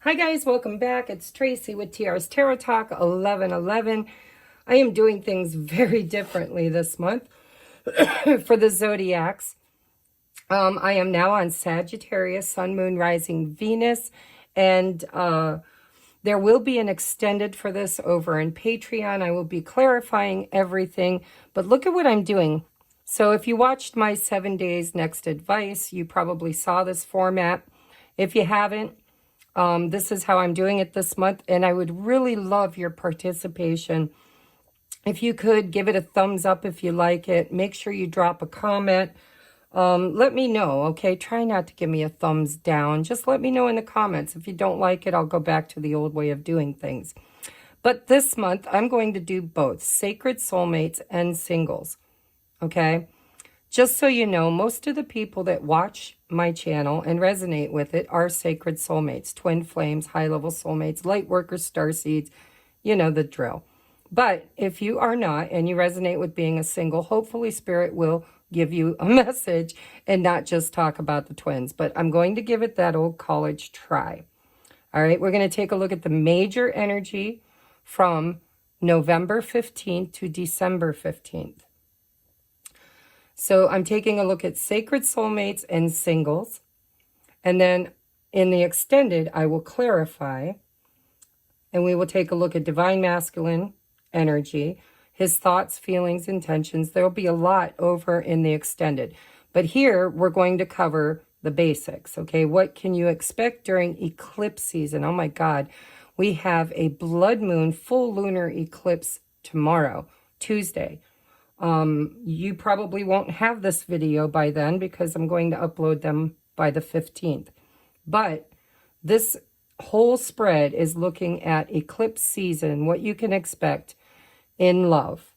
Hi guys, welcome back. It's Tracy with TR's Tarot Talk 1111. I am doing things very differently this month for the zodiacs. I am now on Sagittarius, Sun, Moon, Rising, Venus, and there will be an extended for this over in Patreon. I will be clarifying everything, but look at what I'm doing. So if you watched my 7 days next advice, you probably saw this format. If you haven't, this is how I'm doing it this month, and I would really love your participation. If you could, give it a thumbs up if you like it. Make sure you drop a comment. Let me know, okay? Try not to give me a thumbs down. Just let me know in the comments. If you don't like it, I'll go back to the old way of doing things. But this month, I'm going to do both sacred soulmates and singles, okay? Just so you know, most of the people that watch my channel and resonate with it are sacred soulmates, twin flames, high-level soulmates, light workers, starseeds, you know the drill. But if you are not and you resonate with being a single, hopefully Spirit will give you a message and not just talk about the twins. But I'm going to give it that old college try. All right, we're going to take a look at the major energy from November 15th to December 15th. So I'm taking a look at sacred soulmates and singles. And then in the extended, I will clarify. And we will take a look at divine masculine energy, his thoughts, feelings, intentions. There will be a lot over in the extended. But here, we're going to cover the basics, okay? What can you expect during eclipse season? Oh my God. We have a blood moon, full lunar eclipse tomorrow, Tuesday. You probably won't have this video by then because I'm going to upload them by the 15th. But this whole spread is looking at eclipse season, what you can expect in love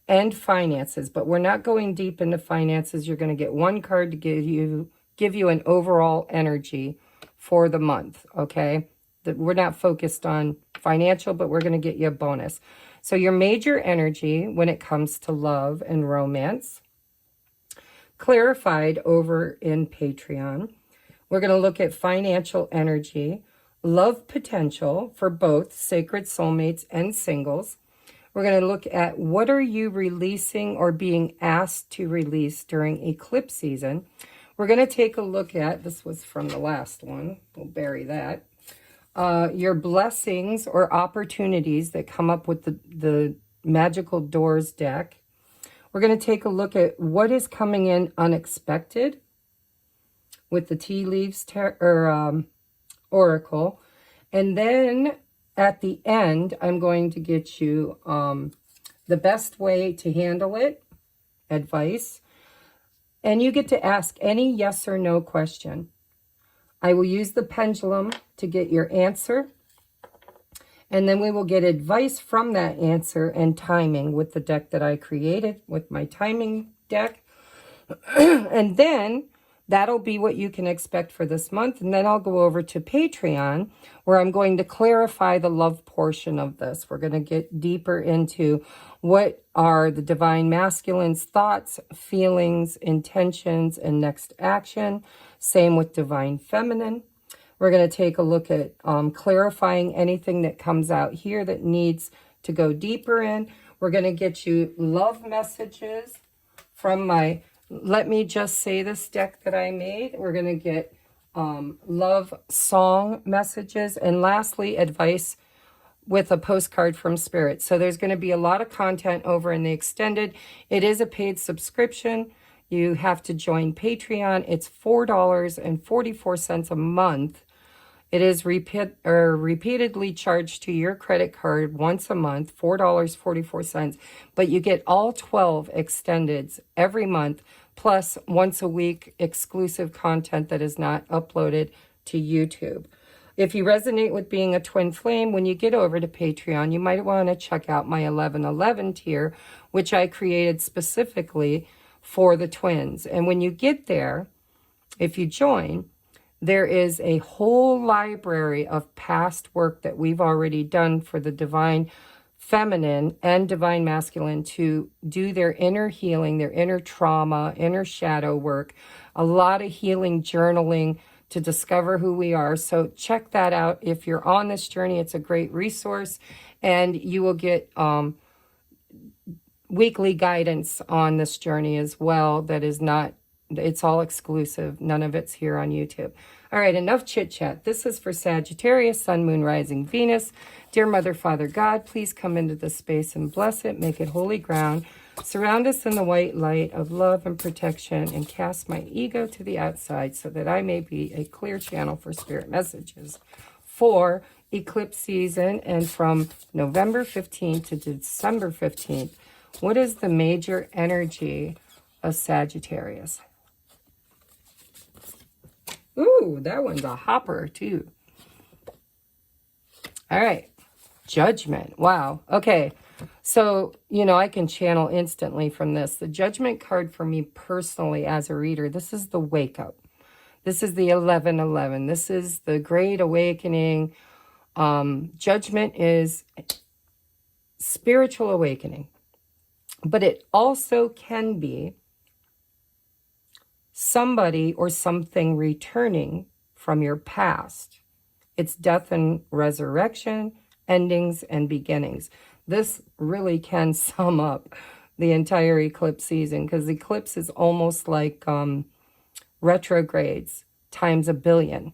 and finances. But we're not going deep into finances. You're going to get one card to give you an overall energy for the month, okay? We're not focused on financial, but we're going to get you a bonus. So your major energy when it comes to love and romance, clarified over in Patreon. We're going to look at financial energy, love potential for both sacred soulmates and singles. We're going to look at what are you releasing or being asked to release during eclipse season. We're going to take a look at, this was from the last one, we'll bury that. Your blessings or opportunities that come up with the Magical Doors deck. We're going to take a look at what is coming in unexpected with the Tea Leaves Oracle. And then at the end, I'm going to get you the best way to handle it, advice. And you get to ask any yes or no question. I will use the pendulum to get your answer, and then we will get advice from that answer and timing with the deck that I created with my timing deck. And then that'll be what you can expect for this month. And then I'll go over to Patreon, where I'm going to clarify the love portion of this. We're going to get deeper into what are the divine masculine's thoughts, feelings, intentions, and next action. Same with divine feminine. We're going to take a look at clarifying anything that comes out here that needs to go deeper in. We're going to get you love messages from my Let Me Just Say This deck that I made. We're going to get love song messages. And lastly, advice with a postcard from Spirit. So there's going to be a lot of content over in the extended. It is a paid subscription. You have to join Patreon. It's $4.44 a month. It is repeatedly charged to your credit card once a month, $4.44. But you get all 12 extendeds every month, plus once a week exclusive content that is not uploaded to YouTube. If you resonate with being a twin flame, when you get over to Patreon, you might want to check out my 1111 tier, which I created specifically for the twins. And when you get there, if you join, there is a whole library of past work that we've already done for the divine feminine and divine masculine to do their inner healing, their inner trauma, inner shadow work, a lot of healing journaling to discover who we are. So check that out. If you're on this journey, it's a great resource, and you will get weekly guidance on this journey as well. That is not, it's all exclusive. None of it's here on YouTube. All right, enough chit chat. This is for Sagittarius, Sun, Moon, Rising, Venus. Dear Mother, Father, God, please come into this space and bless it. Make it holy ground. Surround us in the white light of love and protection, and cast my ego to the outside so that I may be a clear channel for spirit messages for eclipse season, and from November 15th to December 15th. What is the major energy of Sagittarius? Ooh, that one's a hopper too. All right. Judgment. Wow. Okay. So, you know, I can channel instantly from this. The Judgment card for me personally as a reader, this is the wake up. This is the 11:11. This is the Great Awakening. Judgment is spiritual awakening. But it also can be somebody or something returning from your past. It's death and resurrection, endings and beginnings. This really can sum up the entire eclipse season, because eclipse is almost like retrogrades times a billion.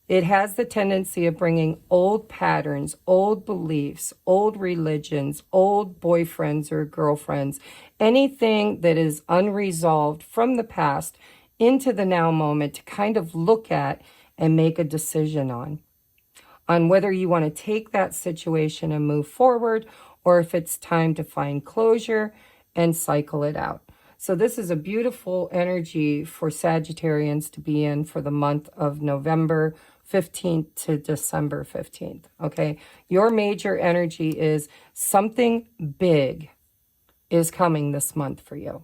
It has the tendency of bringing old patterns, old beliefs, old religions, old boyfriends or girlfriends, anything that is unresolved from the past into the now moment to kind of look at and make a decision on whether you want to take that situation and move forward, or if it's time to find closure and cycle it out. So this is a beautiful energy for Sagittarians to be in for the month of November 15th to December 15th, okay? Your major energy is something big is coming this month for you.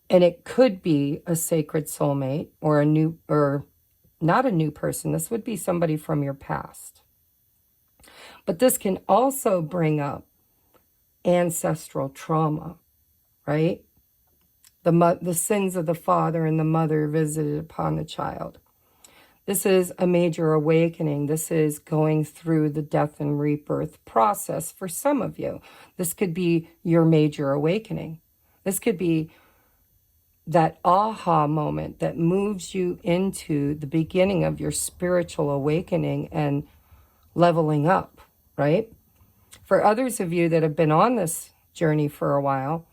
And it could be a sacred soulmate or a new, or not a new person. This would be somebody from your past. But this can also bring up ancestral trauma, right? The sins of the father and the mother visited upon the child. This is a major awakening. This is going through the death and rebirth process for some of you. This could be your major awakening. This could be that aha moment that moves you into the beginning of your spiritual awakening and leveling up, right? For others of you that have been on this journey for a while,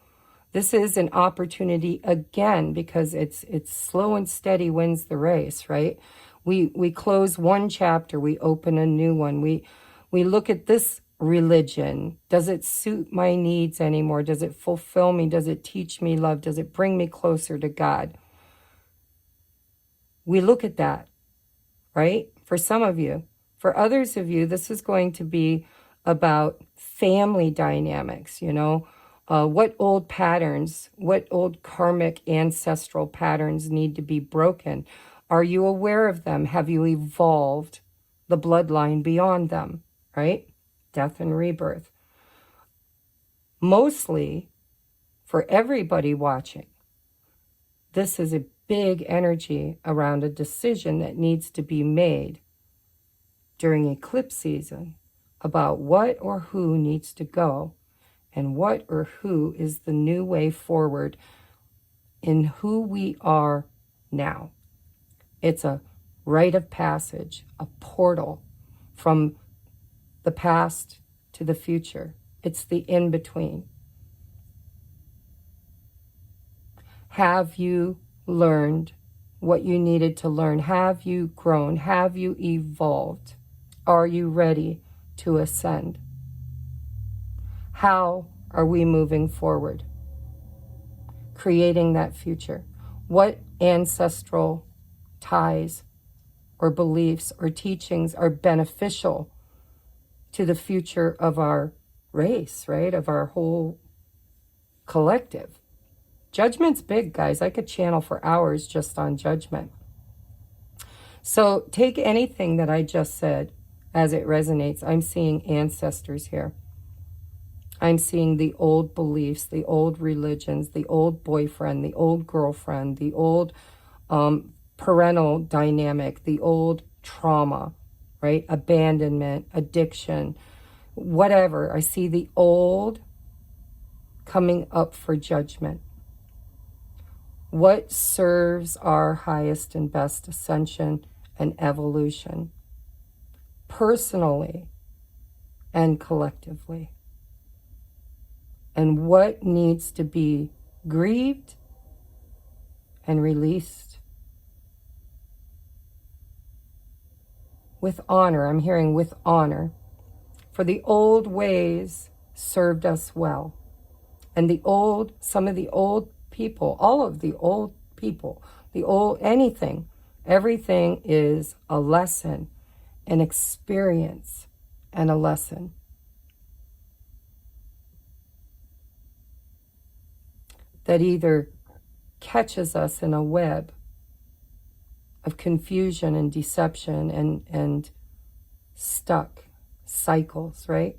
this is an opportunity again, because it's slow and steady wins the race, right? We close one chapter, we open a new one. We look at this religion. Does it suit my needs anymore? Does it fulfill me? Does it teach me love? Does it bring me closer to God? We look at that, right? For some of you. For others of you, this is going to be about family dynamics, you know, what old patterns, what old karmic ancestral patterns need to be broken. Are you aware of them? Have you evolved the bloodline beyond them, right? Death and rebirth. Mostly, for everybody watching, this is a big energy around a decision that needs to be made during eclipse season about what or who needs to go and what or who is the new way forward in who we are now. It's a rite of passage, a portal from the past to the future. It's the in-between. Have you learned what you needed to learn? Have you grown? Have you evolved? Are you ready to ascend? How are we moving forward? Creating that future. What ancestral ties or beliefs or teachings are beneficial to the future of our race, right? Of our whole collective. Judgment's big, guys. I could channel for hours just on judgment. So take anything that I just said as it resonates. I'm seeing ancestors here. I'm seeing the old beliefs, the old religions, the old boyfriend, the old girlfriend, the old parental dynamic, the old trauma, right? Abandonment, addiction, whatever. I see the old coming up for judgment. What serves our highest and best ascension and evolution, personally and collectively? And what needs to be grieved and released with honor? I'm hearing with honor. For the old ways served us well. And some of the old people, all of the old people, anything, everything is a lesson, an experience, and a lesson. That either catches us in a web of confusion and deception and stuck cycles, right?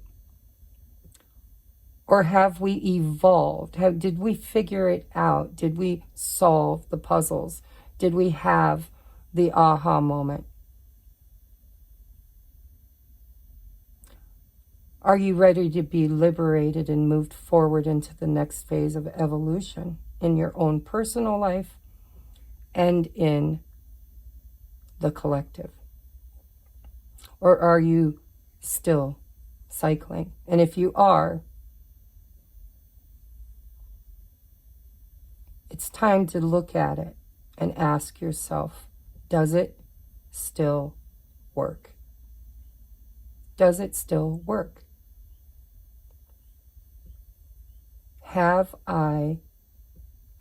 Or have we evolved? Did we figure it out? Did we solve the puzzles? Did we have the aha moment? Are you ready to be liberated and moved forward into the next phase of evolution in your own personal life and in the collective? Or are you still cycling? And if you are, it's time to look at it and ask yourself, does it still work? Does it still work? Have I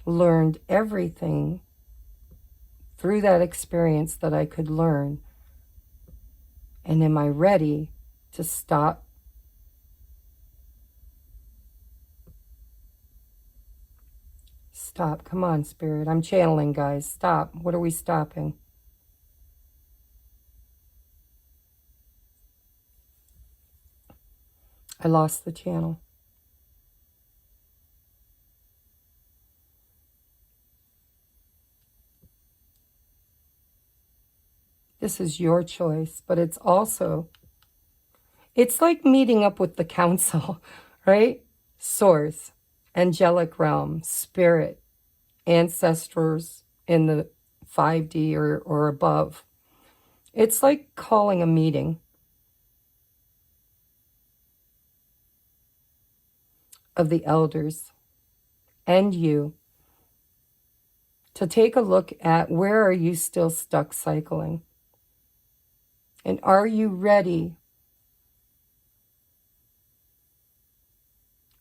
learned everything through that experience that I could learn? And am I ready to stop? Stop. Come on, Spirit. I'm channeling, guys. Stop. What are we stopping? I lost the channel. This is your choice, but it's like meeting up with the council, right? Source, angelic realm, spirit, ancestors in the 5D or above. It's like calling a meeting of the elders and you to take a look at where are you still stuck cycling? And are you ready?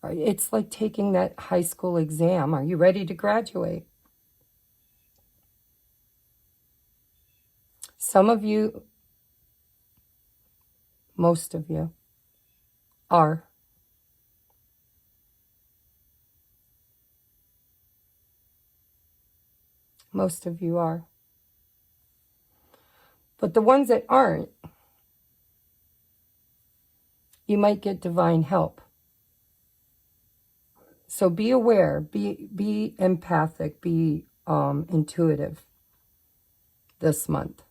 It's like taking that high school exam. Are you ready to graduate? Some of you, most of you, are. Most of you are. But the ones that aren't, you might get divine help. So be aware, be empathic, be intuitive this month.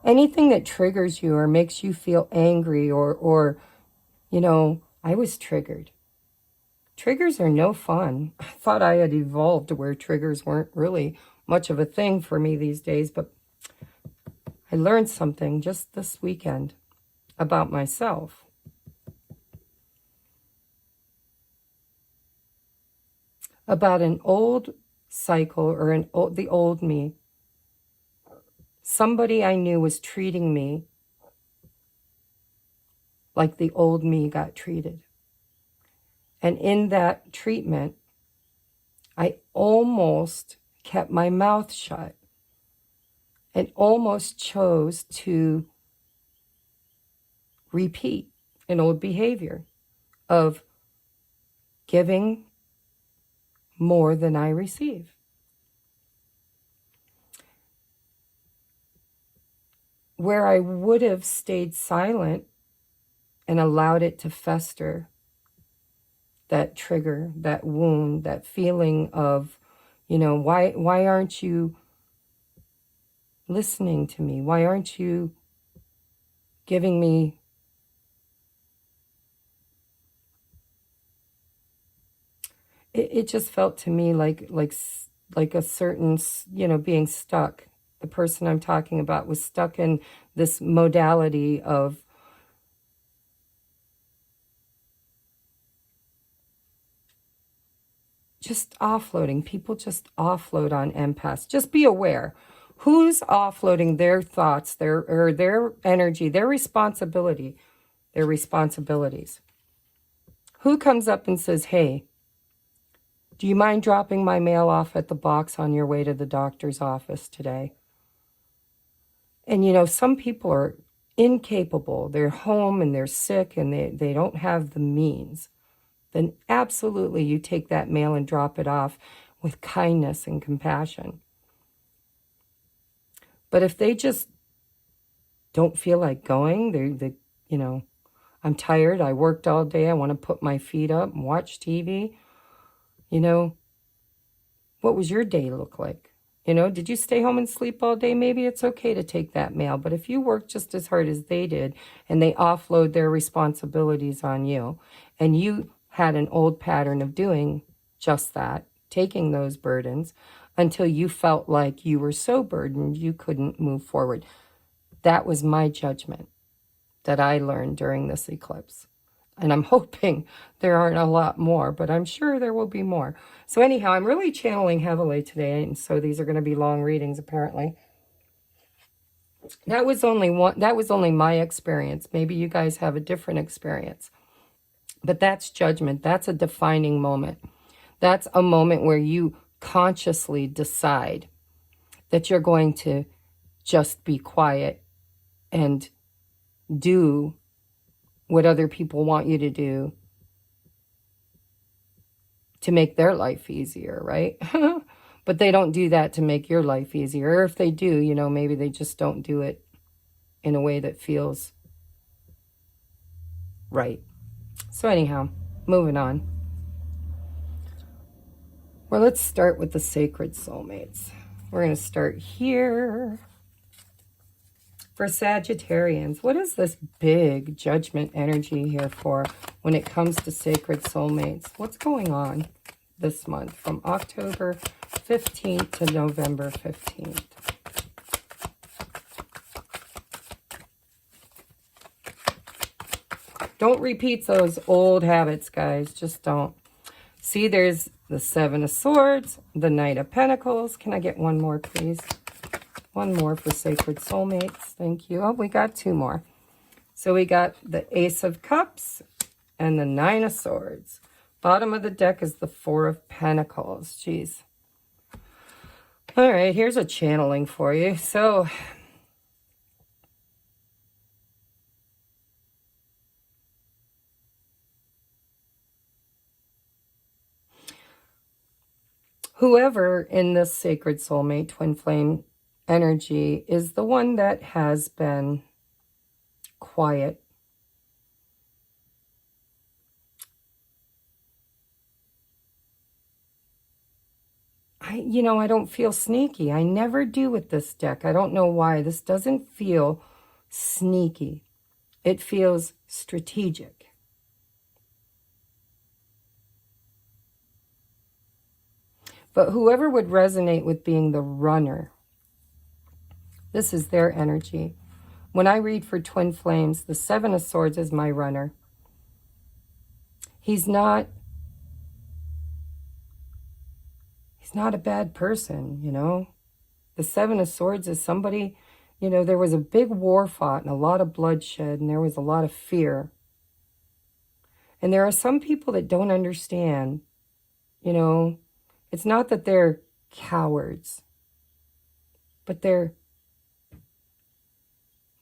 Anything that triggers you or makes you feel angry or I was triggered. Triggers are no fun. I thought I had evolved to where triggers weren't really much of a thing for me these days, but I learned something just this weekend about myself. About an old cycle or the old me. Somebody I knew was treating me like the old me got treated. And in that treatment, I almost kept my mouth shut and almost chose to repeat an old behavior of giving more than I receive. Where I would have stayed silent and allowed it to fester. That trigger, that wound, that feeling of, why aren't you listening to me? Why aren't you giving me it just felt to me like a certain, being stuck. The person I'm talking about was stuck in this modality of just offloading. People just offload on empaths. Just be aware. Who's offloading their thoughts, their energy, their responsibilities? Who comes up and says, hey, do you mind dropping my mail off at the box on your way to the doctor's office today? And some people are incapable. They're home and they're sick and they don't have the means. Then absolutely you take that mail and drop it off with kindness and compassion. But if they just don't feel like going, I'm tired, I worked all day, I want to put my feet up and watch TV, what was your day look like? Did you stay home and sleep all day? Maybe it's okay to take that mail. But if you work just as hard as they did and they offload their responsibilities on you, and you had an old pattern of doing just that, taking those burdens until you felt like you were so burdened you couldn't move forward. That was my judgment that I learned during this eclipse. And I'm hoping there aren't a lot more, but I'm sure there will be more. So anyhow, I'm really channeling heavily today, and so these are going to be long readings, apparently. That was only my experience. Maybe you guys have a different experience. But that's judgment. That's a defining moment. That's a moment where you consciously decide that you're going to just be quiet and do what other people want you to do to make their life easier, right? But they don't do that to make your life easier. Or if they do, maybe they just don't do it in a way that feels right. So anyhow, moving on. Well, let's start with the sacred soulmates. We're going to start here. For Sagittarians, what is this big judgment energy here for when it comes to sacred soulmates? What's going on this month from October 15th to November 15th? Don't repeat those old habits, guys. Just don't. See, there's the Seven of Swords, the Knight of Pentacles. Can I get one more, please? One more for Sacred Soulmates. Thank you. Oh, we got two more. So we got the Ace of Cups and the Nine of Swords. Bottom of the deck is the Four of Pentacles. Jeez. All right, here's a channeling for you. So whoever in this sacred soulmate, twin flame energy is the one that has been quiet. I don't feel sneaky. I never do with this deck. I don't know why. This doesn't feel sneaky. It feels strategic. But whoever would resonate with being the runner, this is their energy. When I read for twin flames, the Seven of Swords is my runner. He's not a bad person, The Seven of Swords is somebody, there was a big war fought and a lot of bloodshed and there was a lot of fear. And there are some people that don't understand, it's not that they're cowards, but they're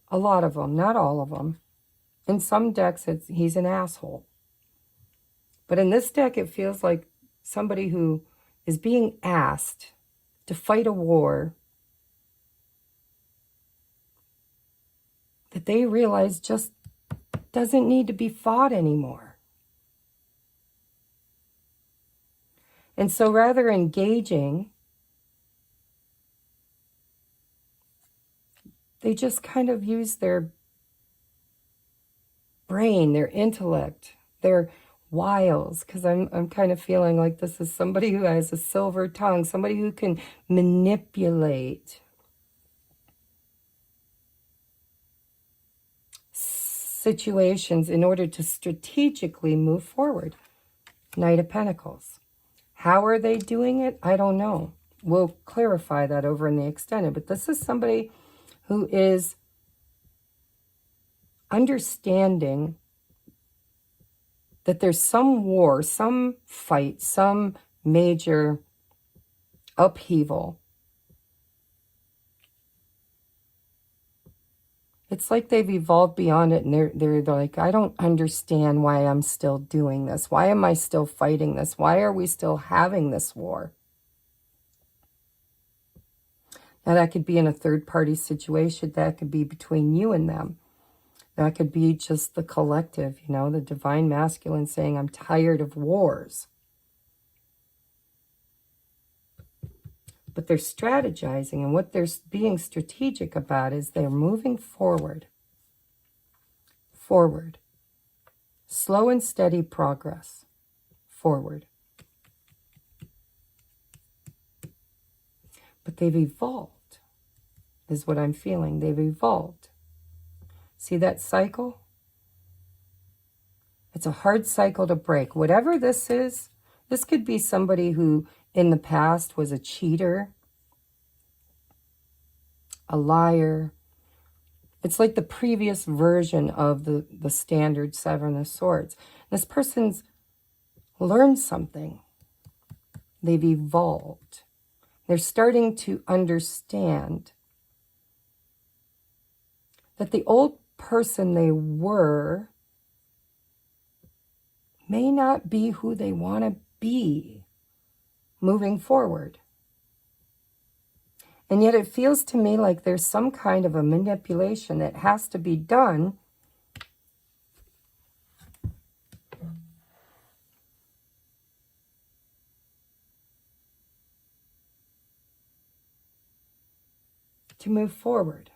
a lot of them, not all of them. In some decks, he's an asshole. But in this deck, it feels like somebody who is being asked to fight a war that they realize just doesn't need to be fought anymore. And so rather engaging, they just kind of use their brain, their intellect, their wiles, because I'm kind of feeling like this is somebody who has a silver tongue, somebody who can manipulate situations in order to strategically move forward. Knight of Pentacles. How are they doing it? I don't know. We'll clarify that over in the extended, but this is somebody who is understanding that there's some war, some fight, some major upheaval. It's like they've evolved beyond it, and they're like, I don't understand why I'm still doing this. Why am I still fighting this? Why are we still having this war? Now, that could be in a third-party situation. That could be between you and them. That could be just the collective, you know, the divine masculine saying, I'm tired of wars. But they're strategizing, and what they're being strategic about is they're moving forward. Forward. Slow and steady progress. Forward. But they've evolved, is what I'm feeling. They've evolved. See that cycle? It's a hard cycle to break. Whatever this is, this could be somebody who in the past was a cheater, a liar. It's like the previous version of the standard Seven of Swords. This person's learned something. They've evolved. They're starting to understand that the old person they were may not be who they want to be moving forward. And yet it feels to me like there's some kind of a manipulation that has to be done to move forward.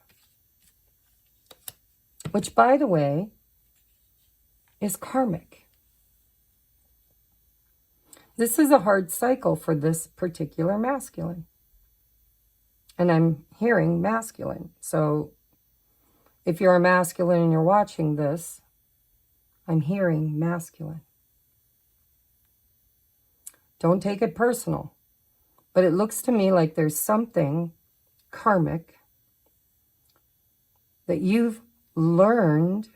Which, by the way, is karmic. This is a hard cycle for this particular masculine. And I'm hearing masculine. So if you're a masculine and you're watching this, I'm hearing masculine. Don't take it personal. But it looks to me like there's something karmic that you've learned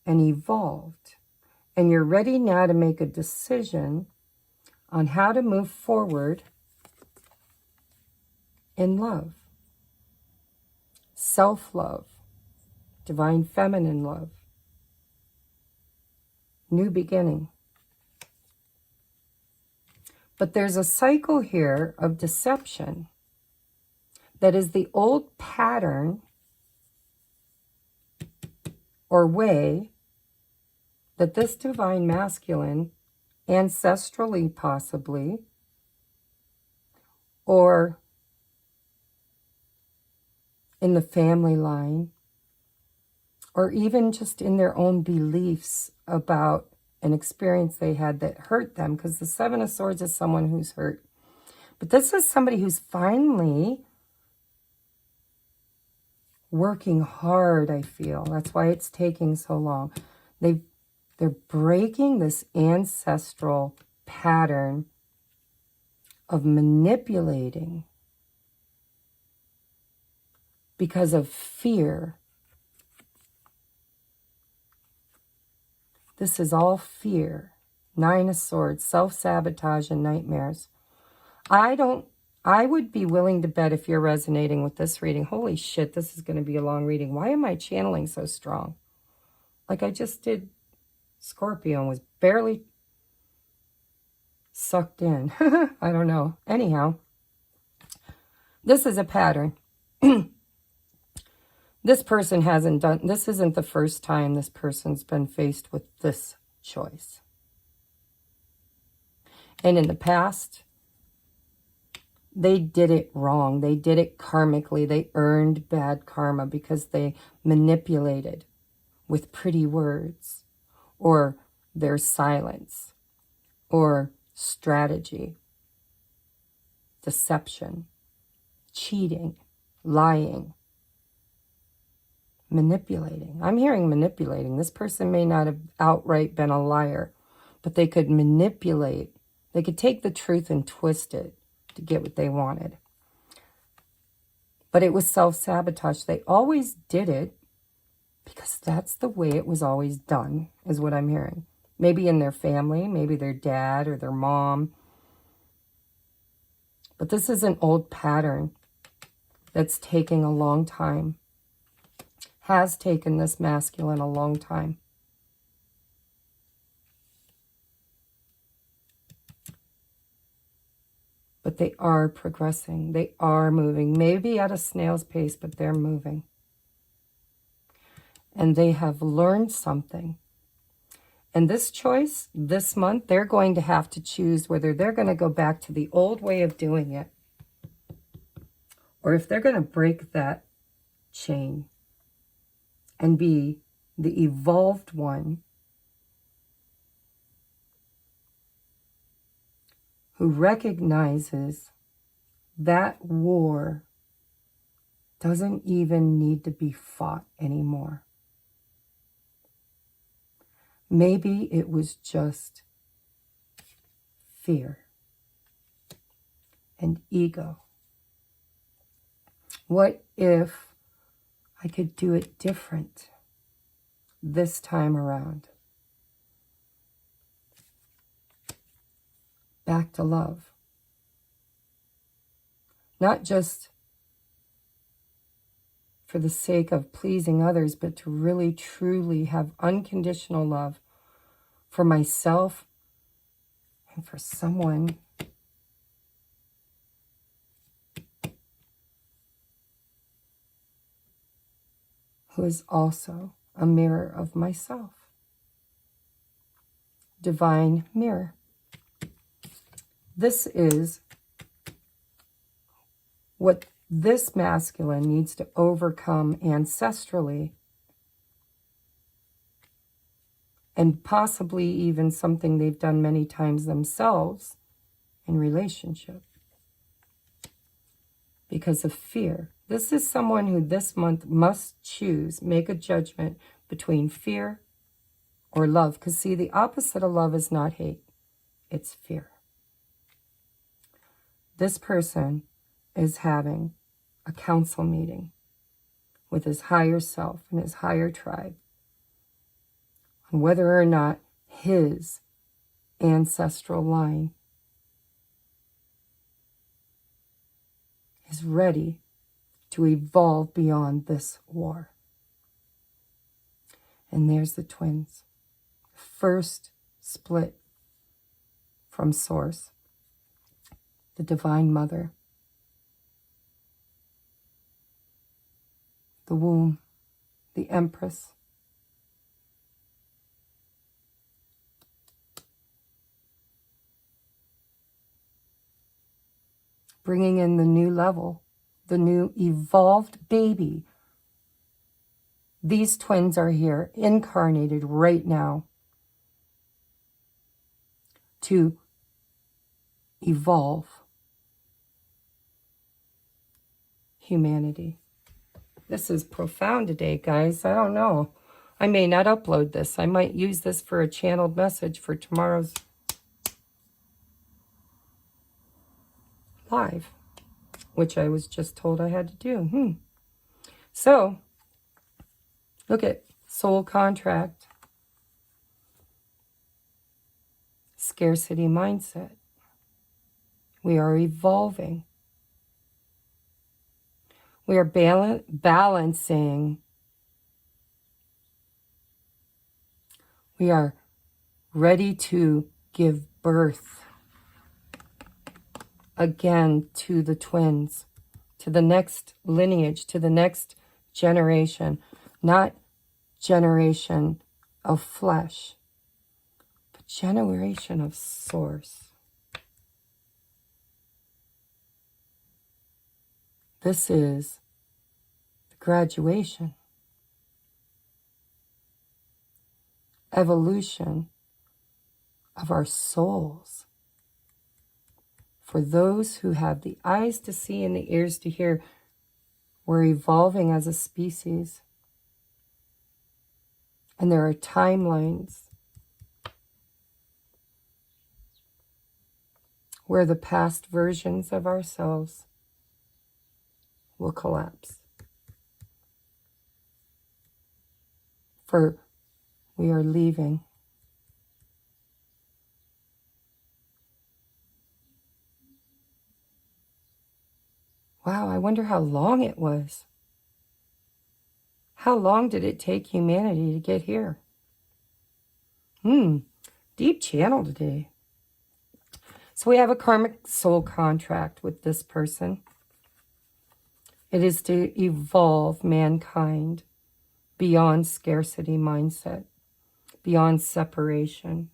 and evolved, and you're ready now to make a decision on how to move forward in love, self-love, divine feminine love, new beginning. But there's a cycle here of deception that is the old pattern or way that this divine masculine, ancestrally possibly, or in the family line, or even just in their own beliefs about an experience they had that hurt them, because the Seven of Swords is someone who's hurt. But this is somebody who's finally working hard, I feel. That's why it's taking so long. They're breaking this ancestral pattern of manipulating because of fear. This is all fear. Nine of Swords, self-sabotage and nightmares. I would be willing to bet, if you're resonating with this reading, holy shit, this is going to be a long reading. Why am I channeling so strong? Like I just did Scorpio and was barely sucked in. I don't know. Anyhow, this is a pattern. This person hasn't done, this isn't the first time this person's been faced with this choice. And in the past, they did it wrong. They did it karmically. They earned bad karma because they manipulated with pretty words or their silence or strategy, deception, cheating, lying, manipulating. I'm hearing manipulating. This person may not have outright been a liar, but they could manipulate. They could take the truth and twist it to get what they wanted. But it was self-sabotage. They always did it because that's the way it was always done, is what I'm hearing. Maybe in their family, maybe their dad or their mom. But this is an old pattern that's taking a long time. Has taken this masculine a long time. But they are progressing. They are moving. Maybe at a snail's pace, but they're moving. And they have learned something. And this choice, this month, they're going to have to choose whether they're going to go back to the old way of doing it, or if they're going to break that chain and be the evolved one who recognizes that war doesn't even need to be fought anymore. Maybe it was just fear and ego. What if I could do it different this time around? Back to love. Not just for the sake of pleasing others, but to really, truly have unconditional love for myself and for someone who is also a mirror of myself. Divine mirror. This is what this masculine needs to overcome ancestrally, and possibly even something they've done many times themselves in relationship because of fear. This is someone who this month must choose, make a judgment between fear or love. Because see, the opposite of love is not hate, it's fear. This person is having a council meeting with his higher self and his higher tribe on whether or not his ancestral line is ready to evolve beyond this war. And there's the twins. First split from source. The Divine Mother. The womb. The Empress. Bringing in the new level, the new evolved baby. These twins are here, incarnated right now, to evolve humanity. This is profound today, guys. I don't know. I may not upload this. I might use this for a channeled message for tomorrow's live, which I was just told I had to do. So, look at soul contract, scarcity mindset. We are evolving. We are balancing. We are ready to give birth again to the twins, to the next lineage, to the next generation, not generation of flesh, but generation of source. This is the graduation, evolution of our souls. For those who have the eyes to see and the ears to hear, we're evolving as a species. And there are timelines where the past versions of ourselves will collapse. For we are leaving. Wow, I wonder how long it was. How long did it take humanity to get here? Deep channel today. So we have a karmic soul contract with this person. It is to evolve mankind beyond scarcity mindset, beyond separation.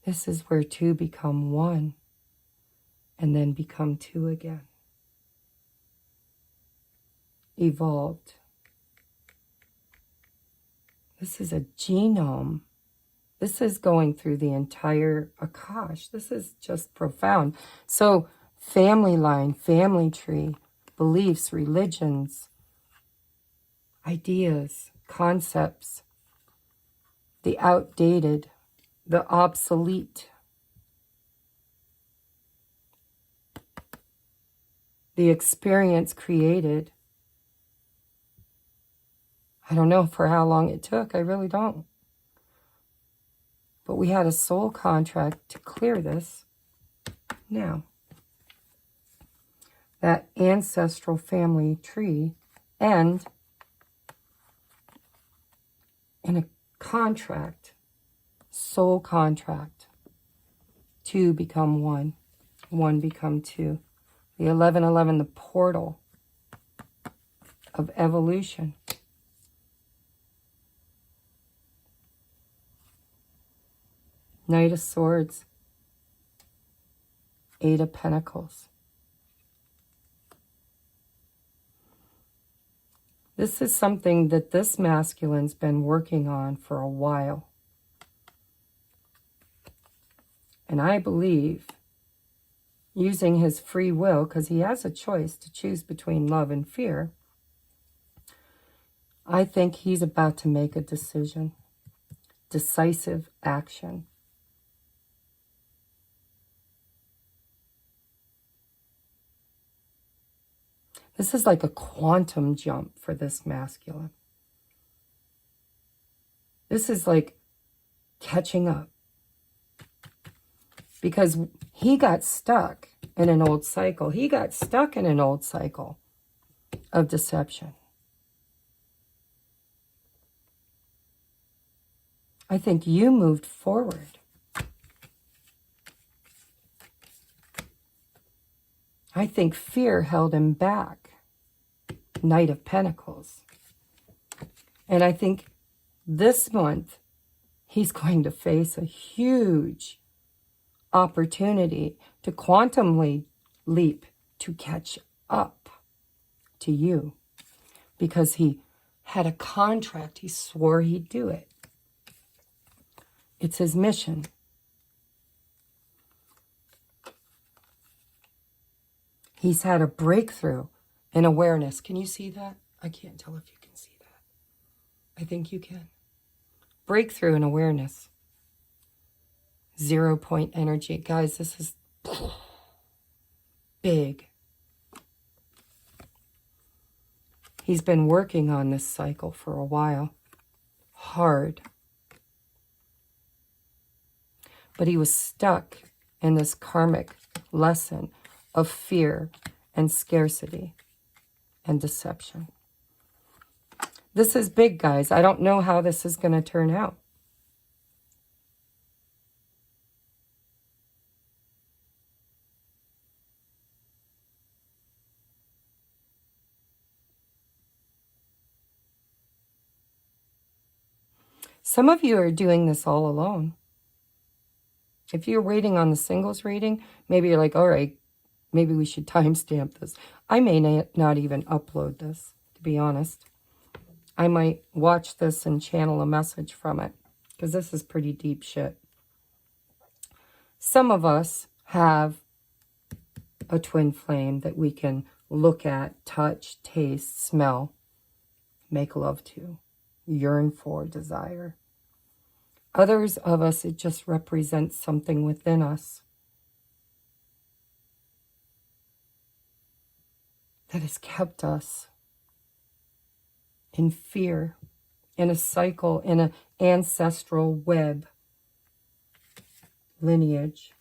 This is where two become one and then become two again. Evolved. This is a genome. This is going through the entire Akash. This is just profound. So family line, family tree, beliefs, religions, ideas, concepts, the outdated, the obsolete, the experience created. I don't know for how long it took. I really don't. But we had a soul contract to clear this. Now, that ancestral family tree and in a contract, soul contract, two become one, one become two. The 1111, the portal of evolution. Knight of Swords, Eight of Pentacles. This is something that this masculine's been working on for a while. And I believe, using his free will, because he has a choice to choose between love and fear, I think he's about to make a decision. Decisive action. This is like a quantum jump for this masculine. This is like catching up. Because he got stuck in an old cycle. He got stuck in an old cycle of deception. I think you moved forward. I think fear held him back. Knight of Pentacles. And I think this month he's going to face a huge opportunity to quantumly leap to catch up to you. Because he had a contract. He swore he'd do it. It's his mission. He's had a breakthrough in awareness. Can you see that? I can't tell if you can see that. I think you can. Breakthrough in awareness. 0 point energy. Guys, this is big. He's been working on this cycle for a while. Hard. But he was stuck in this karmic lesson of fear and scarcity and deception. This is big, guys. I don't know how this is going to turn out. Some of you are doing this all alone. If you're waiting on the singles reading, maybe you're like, all right, maybe we should timestamp this. I may not even upload this, to be honest. I might watch this and channel a message from it, because this is pretty deep shit. Some of us have a twin flame that we can look at, touch, taste, smell, make love to, yearn for, desire. Others of us, it just represents something within us that has kept us in fear, in a cycle, in an ancestral web, lineage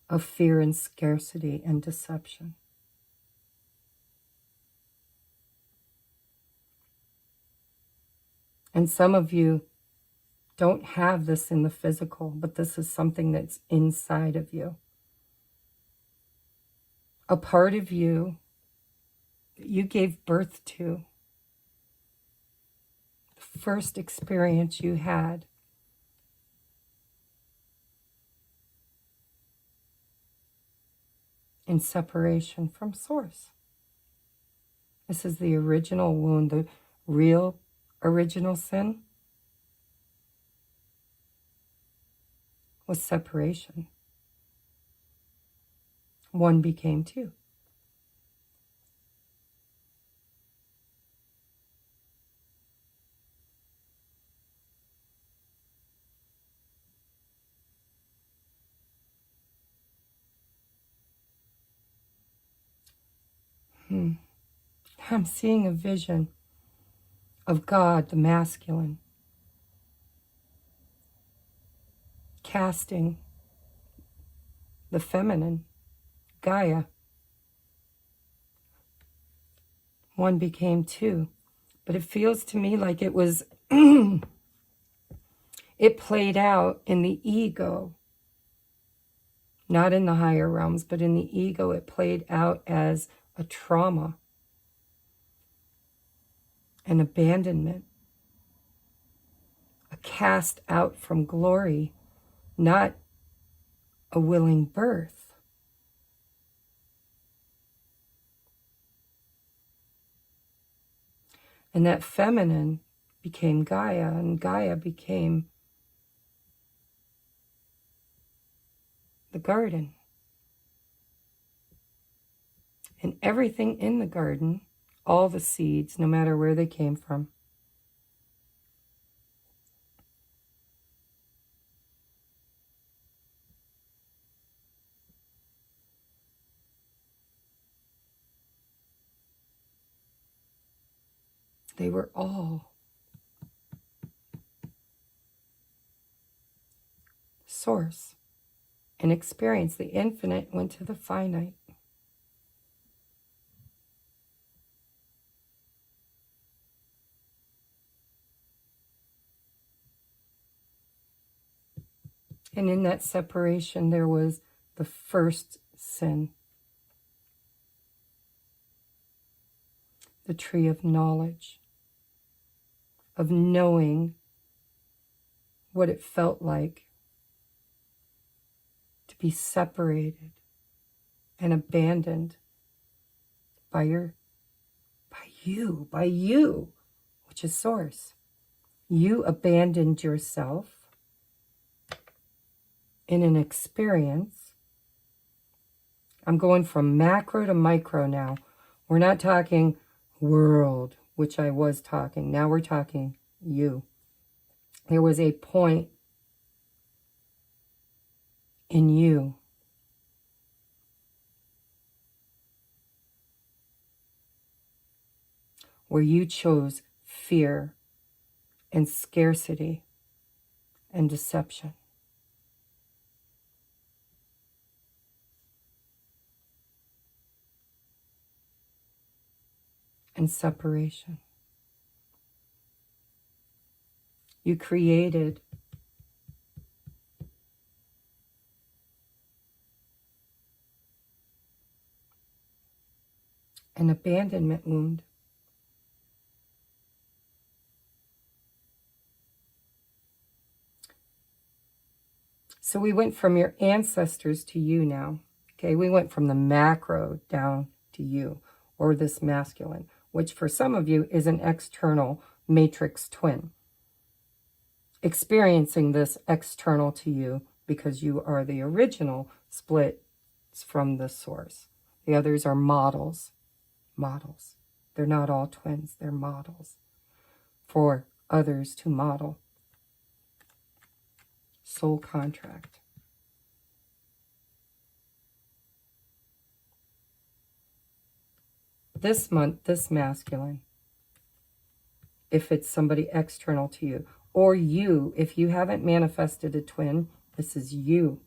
of fear and scarcity and deception. And some of you don't have this in the physical, but this is something that's inside of you. A part of you that you gave birth to, the first experience you had, in separation from Source. This is the original wound, the real original sin was separation. One became two. I'm seeing a vision of God, the masculine, casting the feminine, Gaia. One became two. But it feels to me like it was, it played out in the ego. Not in the higher realms, but in the ego, it played out as a trauma, an abandonment, a cast out from glory, not a willing birth. And that feminine became Gaia, and Gaia became the garden. And everything in the garden, all the seeds, no matter where they came from, they were all Source and experience. The infinite went to the finite. And in that separation, there was the first sin, the tree of knowledge, of knowing what it felt like to be separated and abandoned by you, which is Source. You abandoned yourself in an experience. I'm going from macro to micro now. We're not talking world, which I was talking. Now we're talking you. There was a point in you where you chose fear and scarcity and deception. And separation. You created an abandonment wound. So we went from your ancestors to you now. Okay, we went from the macro down to you, or this masculine, which for some of you is an external matrix twin. Experiencing this external to you because you are the original split from the source. The others are models. Models. They're not all twins. They're models for others to model. Soul contract. This month, this masculine, if it's somebody external to you, or you, if you haven't manifested a twin, this is you.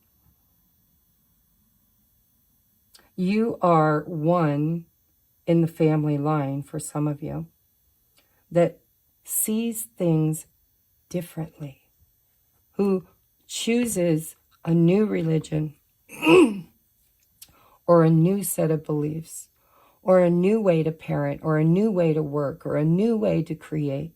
You are one in the family line for some of you that sees things differently, who chooses a new religion or a new set of beliefs or a new way to parent or a new way to work or a new way to create.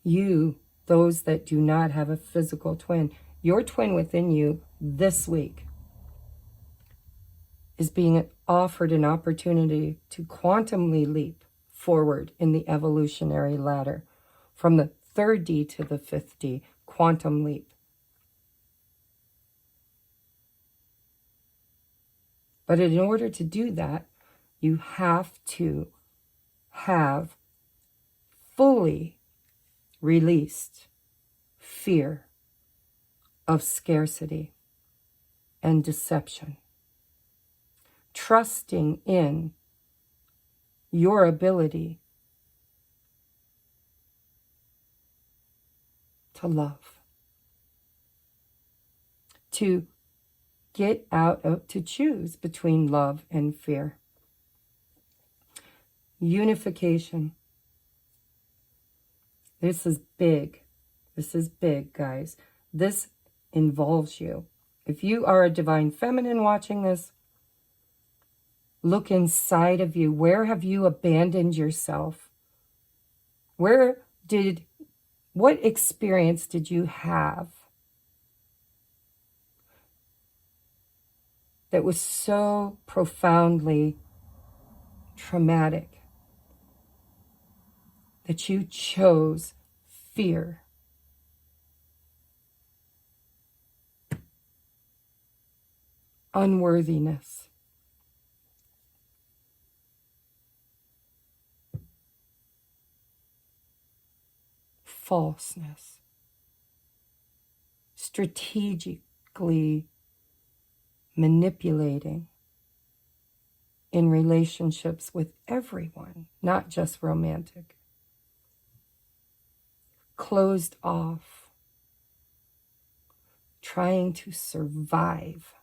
You, those that do not have a physical twin, your twin within you this week is being offered an opportunity to quantumly leap forward in the evolutionary ladder from the 3rd D to the 5th D, quantum leap. But in order to do that, you have to have fully released fear of scarcity and deception, trusting in your ability to love, to get out of, to choose between love and fear. Unification. This is big. This is big, guys. This involves you. If you are a divine feminine watching this, look inside of you. Where have you abandoned yourself? What experience did you have that was so profoundly traumatic that you chose fear? Unworthiness. Falseness. Strategically manipulating in relationships with everyone, not just romantic. Closed off. Trying to survive.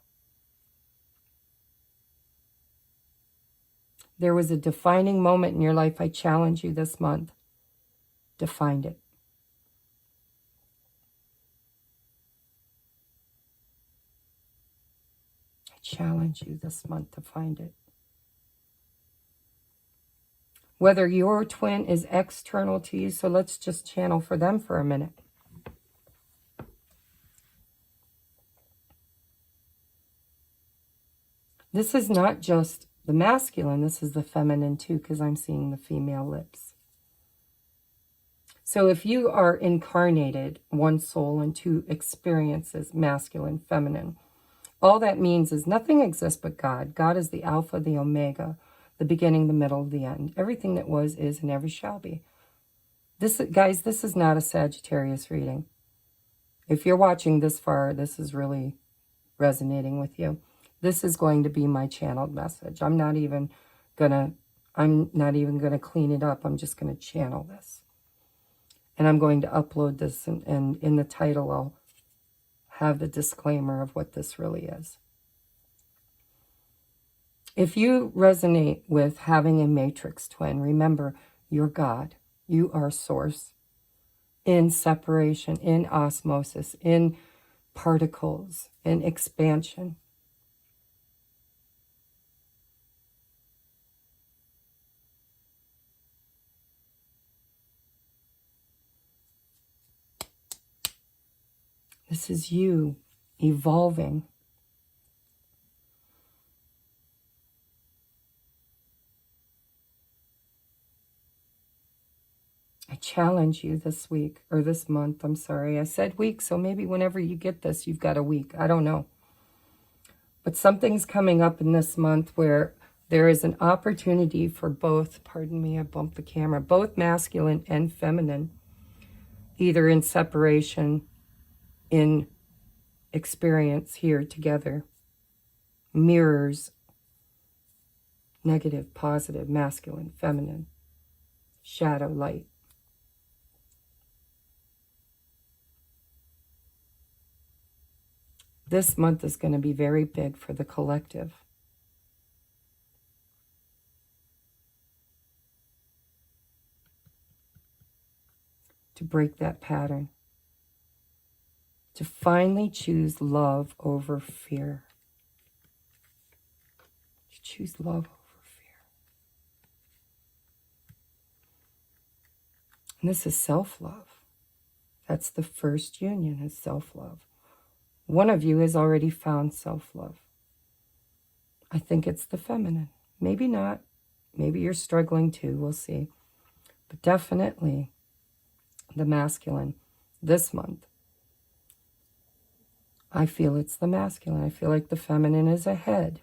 There was a defining moment in your life. I challenge you this month to find it. I challenge you this month to find it. Whether your twin is external to you, so let's just channel for them for a minute. This is not just the masculine, this is the feminine too, because I'm seeing the female lips. So if you are incarnated, one soul and two experiences, masculine, feminine, all that means is nothing exists but God. God is the Alpha, the Omega, the beginning, the middle, the end. Everything that was, is, and ever shall be. This, guys, this is not a Sagittarius reading. If you're watching this far, this is really resonating with you. This is going to be my channeled message. I'm not even gonna clean it up. I'm just gonna channel this. And I'm going to upload this, and in the title I'll have the disclaimer of what this really is. If you resonate with having a matrix twin, remember, you're God. You are source. In separation, in osmosis, in particles, in expansion. This is you evolving. I challenge you this week, or this month, I'm sorry. I said week, so maybe whenever you get this, you've got a week. I don't know. But something's coming up in this month where there is an opportunity for both, pardon me, I bumped the camera, both masculine and feminine, either in separation, in experience here together. Mirrors, negative, positive, masculine, feminine, shadow, light. This month is going to be very big for the collective. To break that pattern. To finally choose love over fear. To choose love over fear. And this is self-love. That's the first union, is self-love. One of you has already found self-love. I think it's the feminine. Maybe not. Maybe you're struggling too. We'll see. But definitely the masculine this month. I feel it's the masculine. I feel like the feminine is ahead.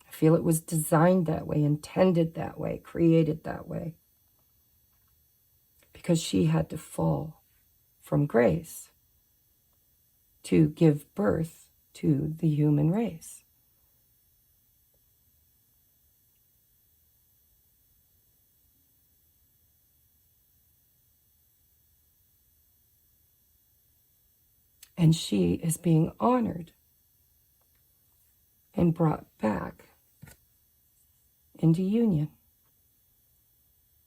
I feel it was designed that way, intended that way, created that way. Because she had to fall from grace to give birth to the human race. And she is being honored and brought back into union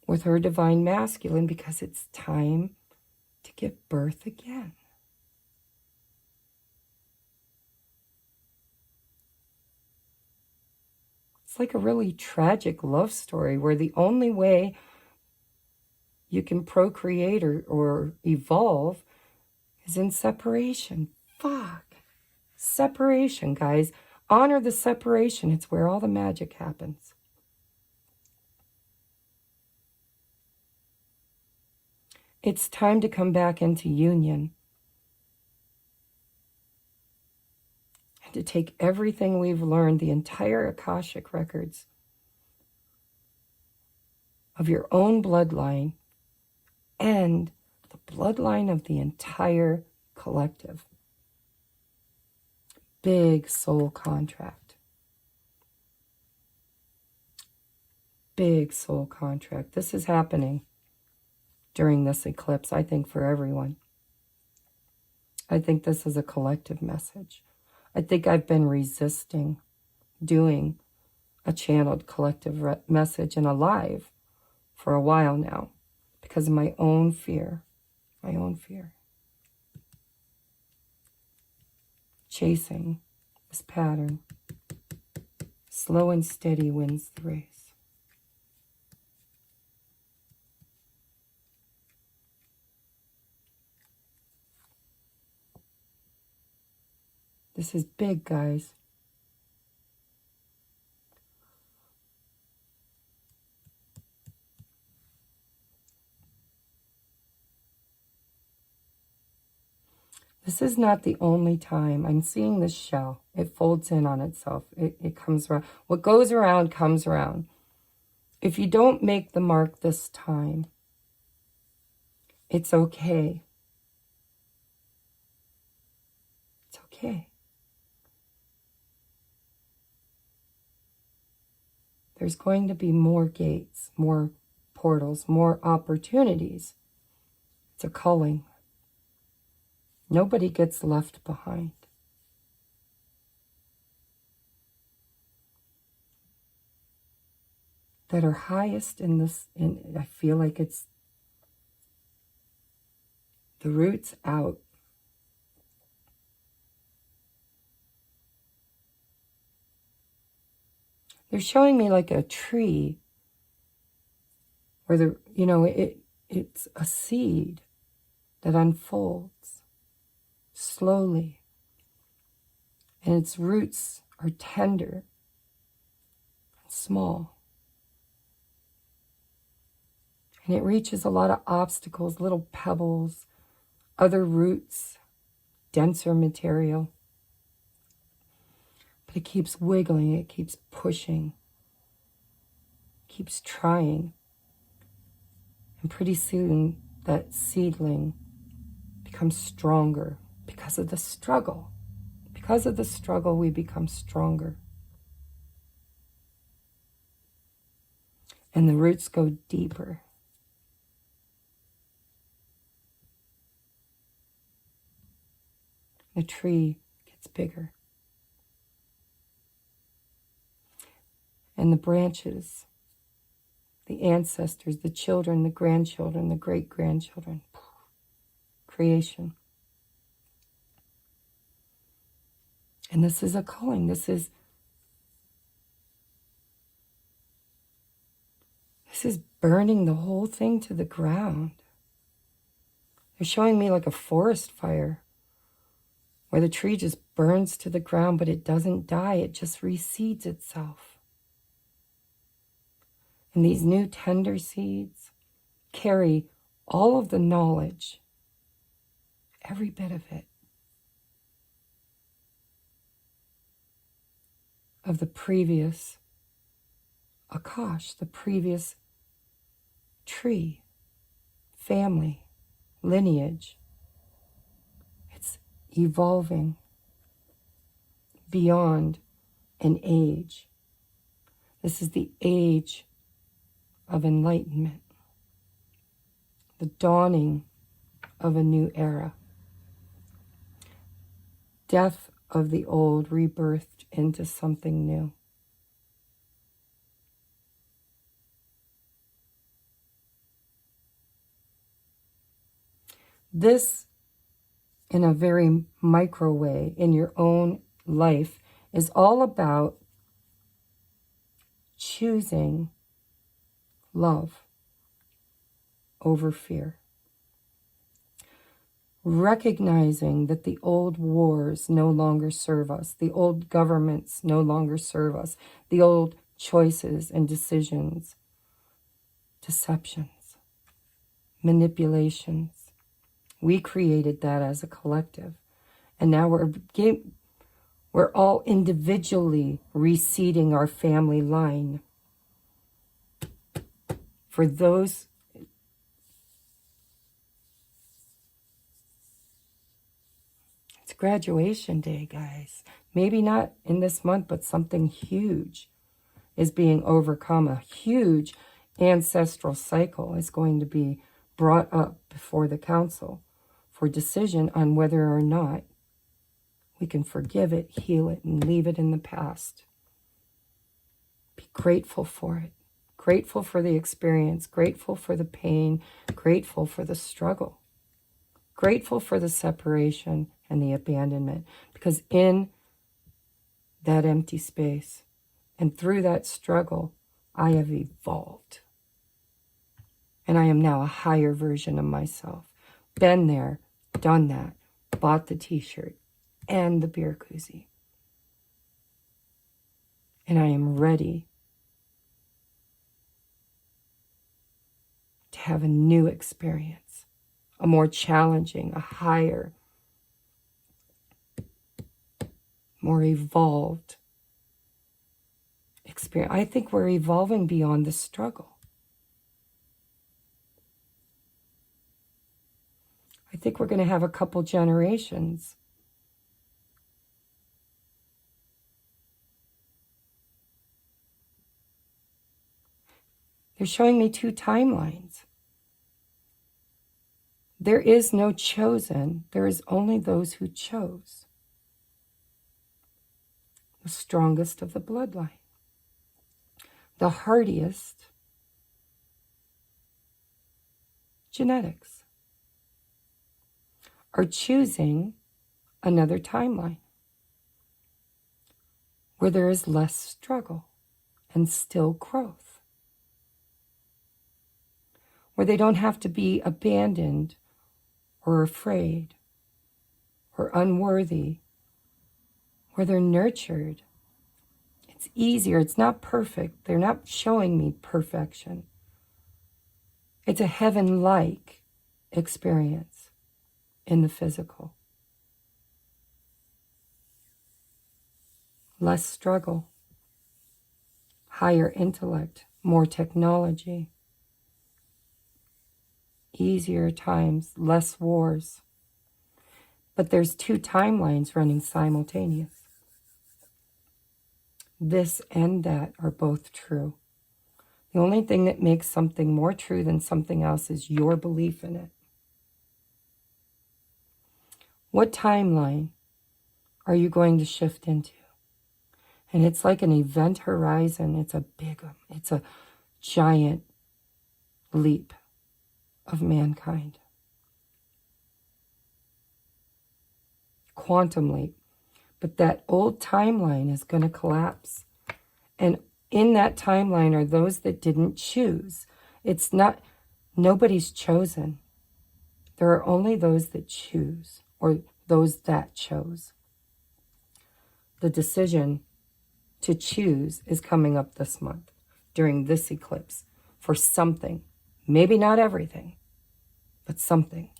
with her divine masculine, because it's time to give birth again. It's like a really tragic love story where the only way you can procreate or evolve is in separation. Fuck. Separation, guys. Honor the separation. It's where all the magic happens. It's time to come back into union. And to take everything we've learned, the entire Akashic records of your own bloodline and the bloodline of the entire collective. Big soul contract. Big soul contract. This is happening during this eclipse, I think, for everyone. I think this is a collective message. I think I've been resisting doing a channeled collective message and a live for a while now because of my own fear. My own fear. Chasing this pattern. Slow and steady wins the race. This is big, guys. This is not the only time. I'm seeing this shell. It folds in on itself. It comes around. What goes around comes around. If you don't make the mark this time, it's okay. It's okay. There's going to be more gates, more portals, more opportunities. It's a culling. Nobody gets left behind. That are highest in this, I feel like it's the roots out. They're showing me like a tree where it's a seed that unfolds slowly, and its roots are tender and small. And it reaches a lot of obstacles, little pebbles, other roots, denser material. But it keeps wiggling, it keeps pushing, keeps trying. And pretty soon that seedling becomes stronger because of the struggle. Because of the struggle, we become stronger. And the roots go deeper. The tree gets bigger. And the branches, the ancestors, the children, the grandchildren, the great-grandchildren, creation. And this is a calling. This is burning the whole thing to the ground. They're showing me like a forest fire where the tree just burns to the ground, but it doesn't die. It just reseeds itself. And these new tender seeds carry all of the knowledge, every bit of it, of the previous Akash, the previous tree, family, lineage. It's evolving beyond an age. This is the age of enlightenment, the dawning of a new era. Death of the old, rebirthed into something new. This, in a very micro way, in your own life, is all about choosing love over fear. Recognizing that the old wars no longer serve us, the old governments no longer serve us, the old choices and decisions, deceptions, manipulations. We created that as a collective. And now we're all individually reseeding our family line. For those, it's graduation day, guys. Maybe not in this month, but something huge is being overcome. A huge ancestral cycle is going to be brought up before the council for decision on whether or not we can forgive it, heal it, and leave it in the past. Be grateful for it. Grateful for the experience. Grateful for the pain. Grateful for the struggle. Grateful for the separation and the abandonment. Because in that empty space and through that struggle, I have evolved. And I am now a higher version of myself. Been there, done that, bought the t-shirt and the beer koozie. And I am ready to have a new experience, a more challenging, a higher, more evolved experience. I think we're evolving beyond the struggle. I think we're going to have a couple generations they're showing me two timelines. There is no chosen. There is only those who chose. The strongest of the bloodline. The hardiest genetics are choosing another timeline where there is less struggle and still growth, where they don't have to be abandoned or afraid or unworthy, where they're nurtured. It's easier. It's not perfect. They're not showing me perfection. It's a heaven-like experience in the physical. Less struggle, higher intellect, more technology, easier times, less wars. But there's two timelines running simultaneous. This and that are both true. The only thing that makes something more true than something else is your belief in it. What timeline are you going to shift into? And it's like an event horizon. It's a giant leap of mankind. Quantum leap. But that old timeline is going to collapse. And in that timeline are those that didn't choose. Nobody's chosen. There are only those that choose, or those that chose. The decision to choose is coming up this month during this eclipse for something. Maybe not everything, but something.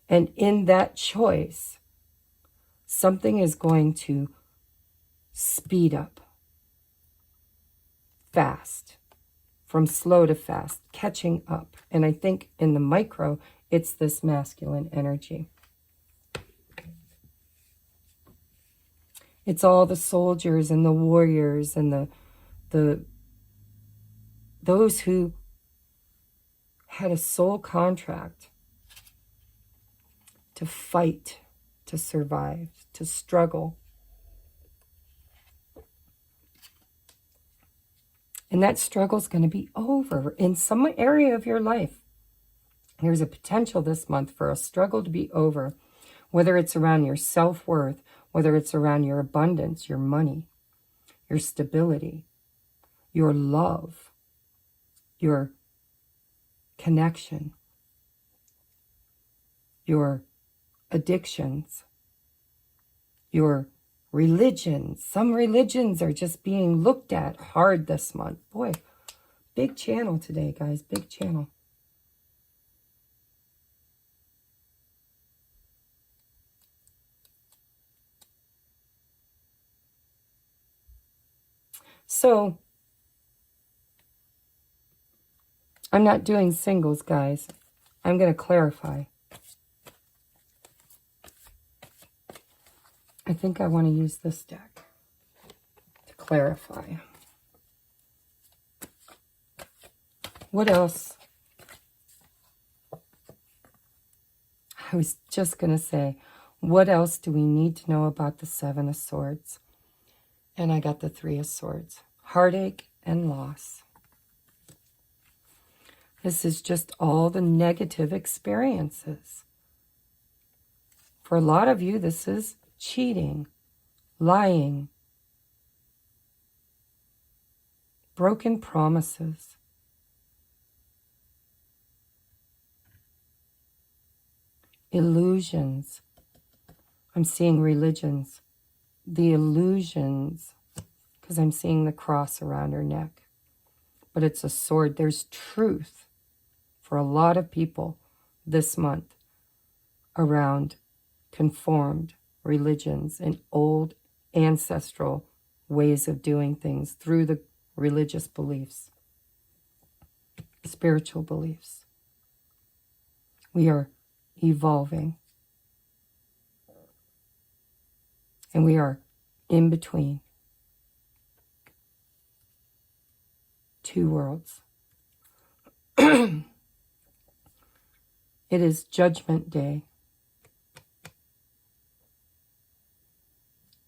And in that choice, something is going to speed up. Fast, from slow to fast, catching up. And I think in the micro, it's this masculine energy. It's all the soldiers and the warriors and those who had a soul contract to fight, to survive, to struggle. And that struggle is going to be over in some area of your life. There's a potential this month for a struggle to be over, whether it's around your self-worth, whether it's around your abundance, your money, your stability, your love, your connection, your addictions, your religions. Some religions are just being looked at hard this month. Boy, big channel today, guys. Big channel. So, I'm not doing singles, guys. I'm going to clarify. I think I want to use this deck to clarify. What else? I was just going to say, what else do we need to know about the Seven of Swords? And I got the Three of Swords. Heartache and loss. This is just all the negative experiences. For a lot of you, this is cheating, lying, broken promises, illusions. I'm seeing religions. The illusions, because I'm seeing the cross around her neck. But it's a sword. There's truth for a lot of people this month around conformed religions and old ancestral ways of doing things through the religious beliefs, spiritual beliefs. We are evolving. And we are in between two worlds. It is Judgment Day.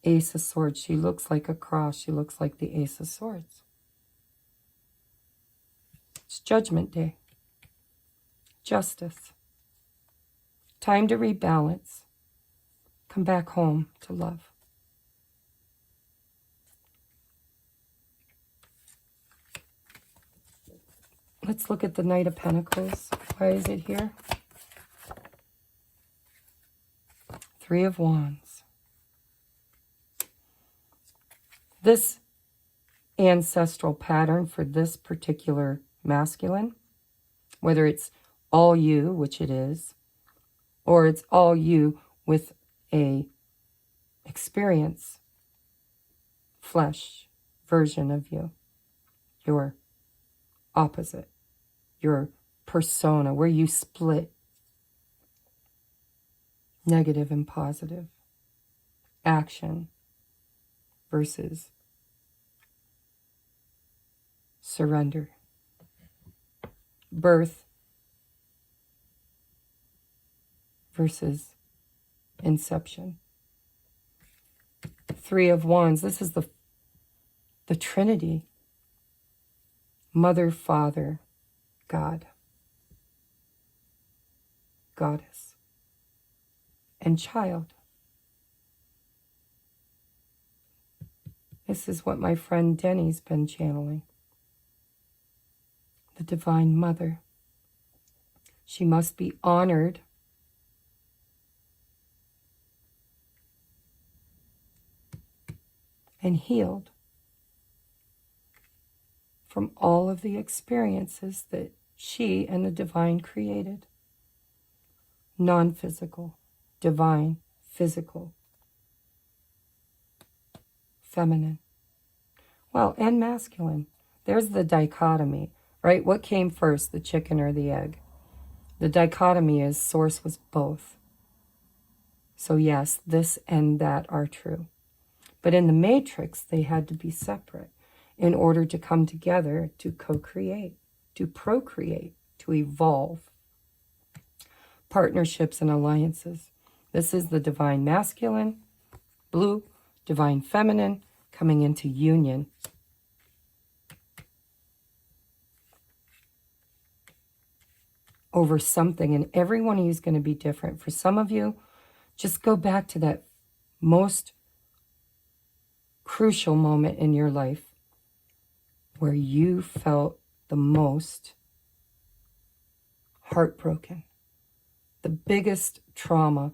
Ace of Swords. She looks like a cross. She looks like the Ace of Swords. It's Judgment Day. Justice. Time to rebalance. Come back home to love. Let's look at the Knight of Pentacles. Why is it here? Three of Wands. This ancestral pattern for this particular masculine, whether it's all you, which it is, or it's all you with a experience, flesh version of you, your opposite, your persona, where you split negative and positive, action versus surrender, birth versus inception. Three of Wands. This is the Trinity. Mother, Father, God, Goddess, and child. This is what my friend Denny's been channeling. The Divine Mother. She must be honored and healed from all of the experiences that she and the divine created. Non-physical, divine, physical, feminine. Well, and masculine. There's the dichotomy, right? What came first, the chicken or the egg? The dichotomy is source was both. So yes, this and that are true. But in the matrix, they had to be separate in order to come together to co-create, to procreate, to evolve. Partnerships and alliances. This is the divine masculine, blue, divine feminine, coming into union. Over something, and every one of you is going to be different. For some of you, just go back to that most crucial moment in your life where you felt the most heartbroken, the biggest trauma,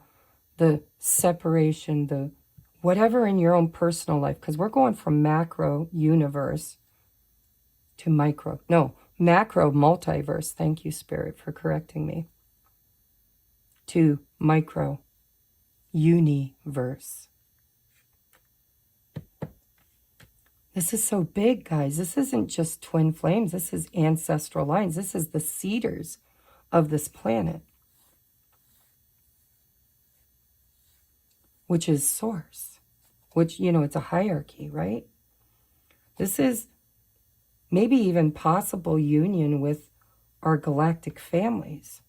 the separation, the whatever in your own personal life, because we're going from macro universe to macro multiverse. Thank you, Spirit, for correcting me. To micro universe. This is so big, guys. This isn't just twin flames. This is ancestral lines. This is the cedars of this planet, which is source, which, it's a hierarchy, right? This is maybe even possible union with our galactic families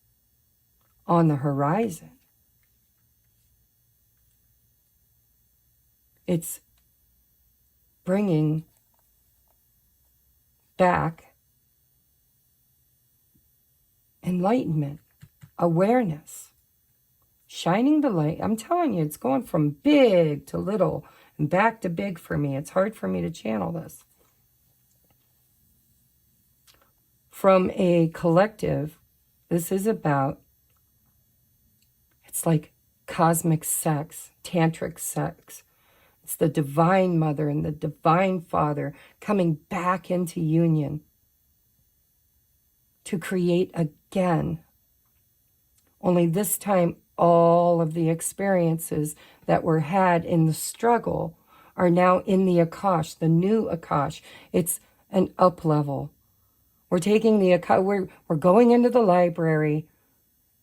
on the horizon. It's bringing back enlightenment, awareness, shining the light. I'm telling you, it's going from big to little and back to big for me. It's hard for me to channel this. From a collective, this is about, it's like cosmic sex, tantric sex. It's the Divine Mother and the Divine Father coming back into union to create again. Only this time, all of the experiences that were had in the struggle are now in the Akash, the new Akash. It's an up level. We're taking the Akash, we're going into the library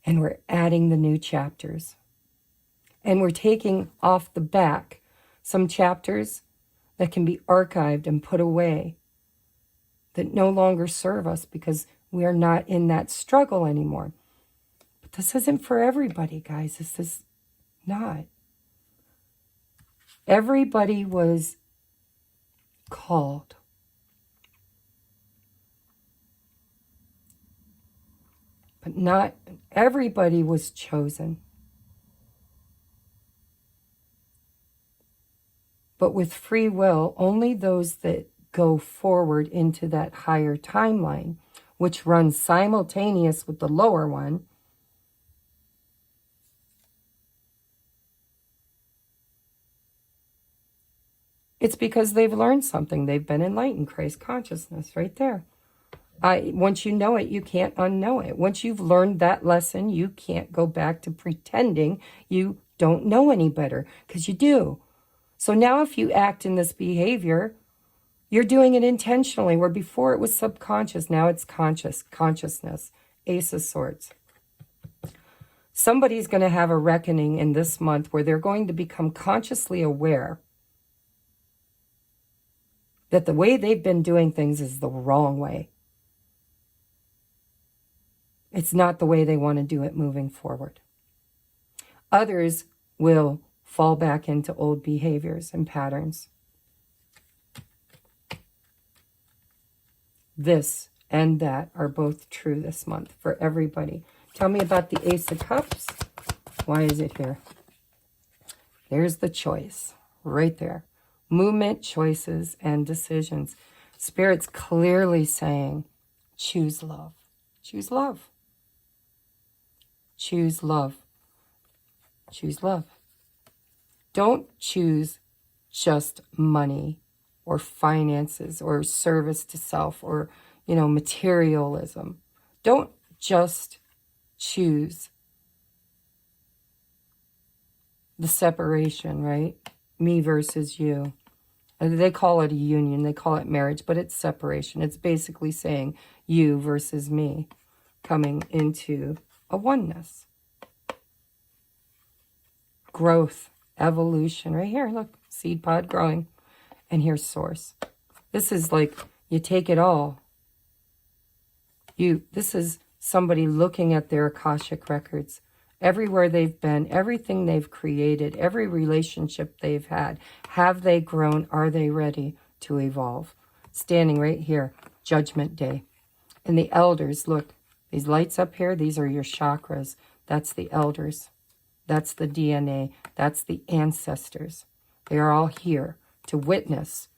and we're adding the new chapters. And we're taking off the back some chapters that can be archived and put away that no longer serve us because we are not in that struggle anymore. But this isn't for everybody, guys. This is not. Everybody was called. But not everybody was chosen. But with free will, only those that go forward into that higher timeline, which runs simultaneous with the lower one, It's because they've learned something. They've been enlightened. Christ consciousness right there. Once you know it, you can't unknow it. Once you've learned that lesson, you can't go back to pretending you don't know any better, because you do. So now if you act in this behavior, you're doing it intentionally, where before it was subconscious, now it's consciousness. Ace of Swords. Somebody's going to have a reckoning in this month where they're going to become consciously aware that the way they've been doing things is the wrong way. It's not the way they want to do it moving forward. Others will fall back into old behaviors and patterns. This and that are both true this month for everybody. Tell me about the Ace of Cups. Why is it here? There's the choice right there. Movement, choices, and decisions. Spirit's clearly saying, choose love. Choose love. Choose love. Choose love. Don't choose just money or finances or service to self or, materialism. Don't just choose the separation, right? Me versus you. And they call it a union. They call it marriage, but it's separation. It's basically saying you versus me coming into a oneness. Growth, evolution. Right here, look, seed pod growing. And here's source. This is like you take it all. This is somebody looking at their Akashic records. Everywhere they've been, everything they've created, every relationship they've had. Have they grown? Are they ready to evolve? Standing right here, Judgment Day. And the elders, look, these lights up here, these are your chakras. That's the elders. That's the DNA. That's the ancestors. They are all here to witness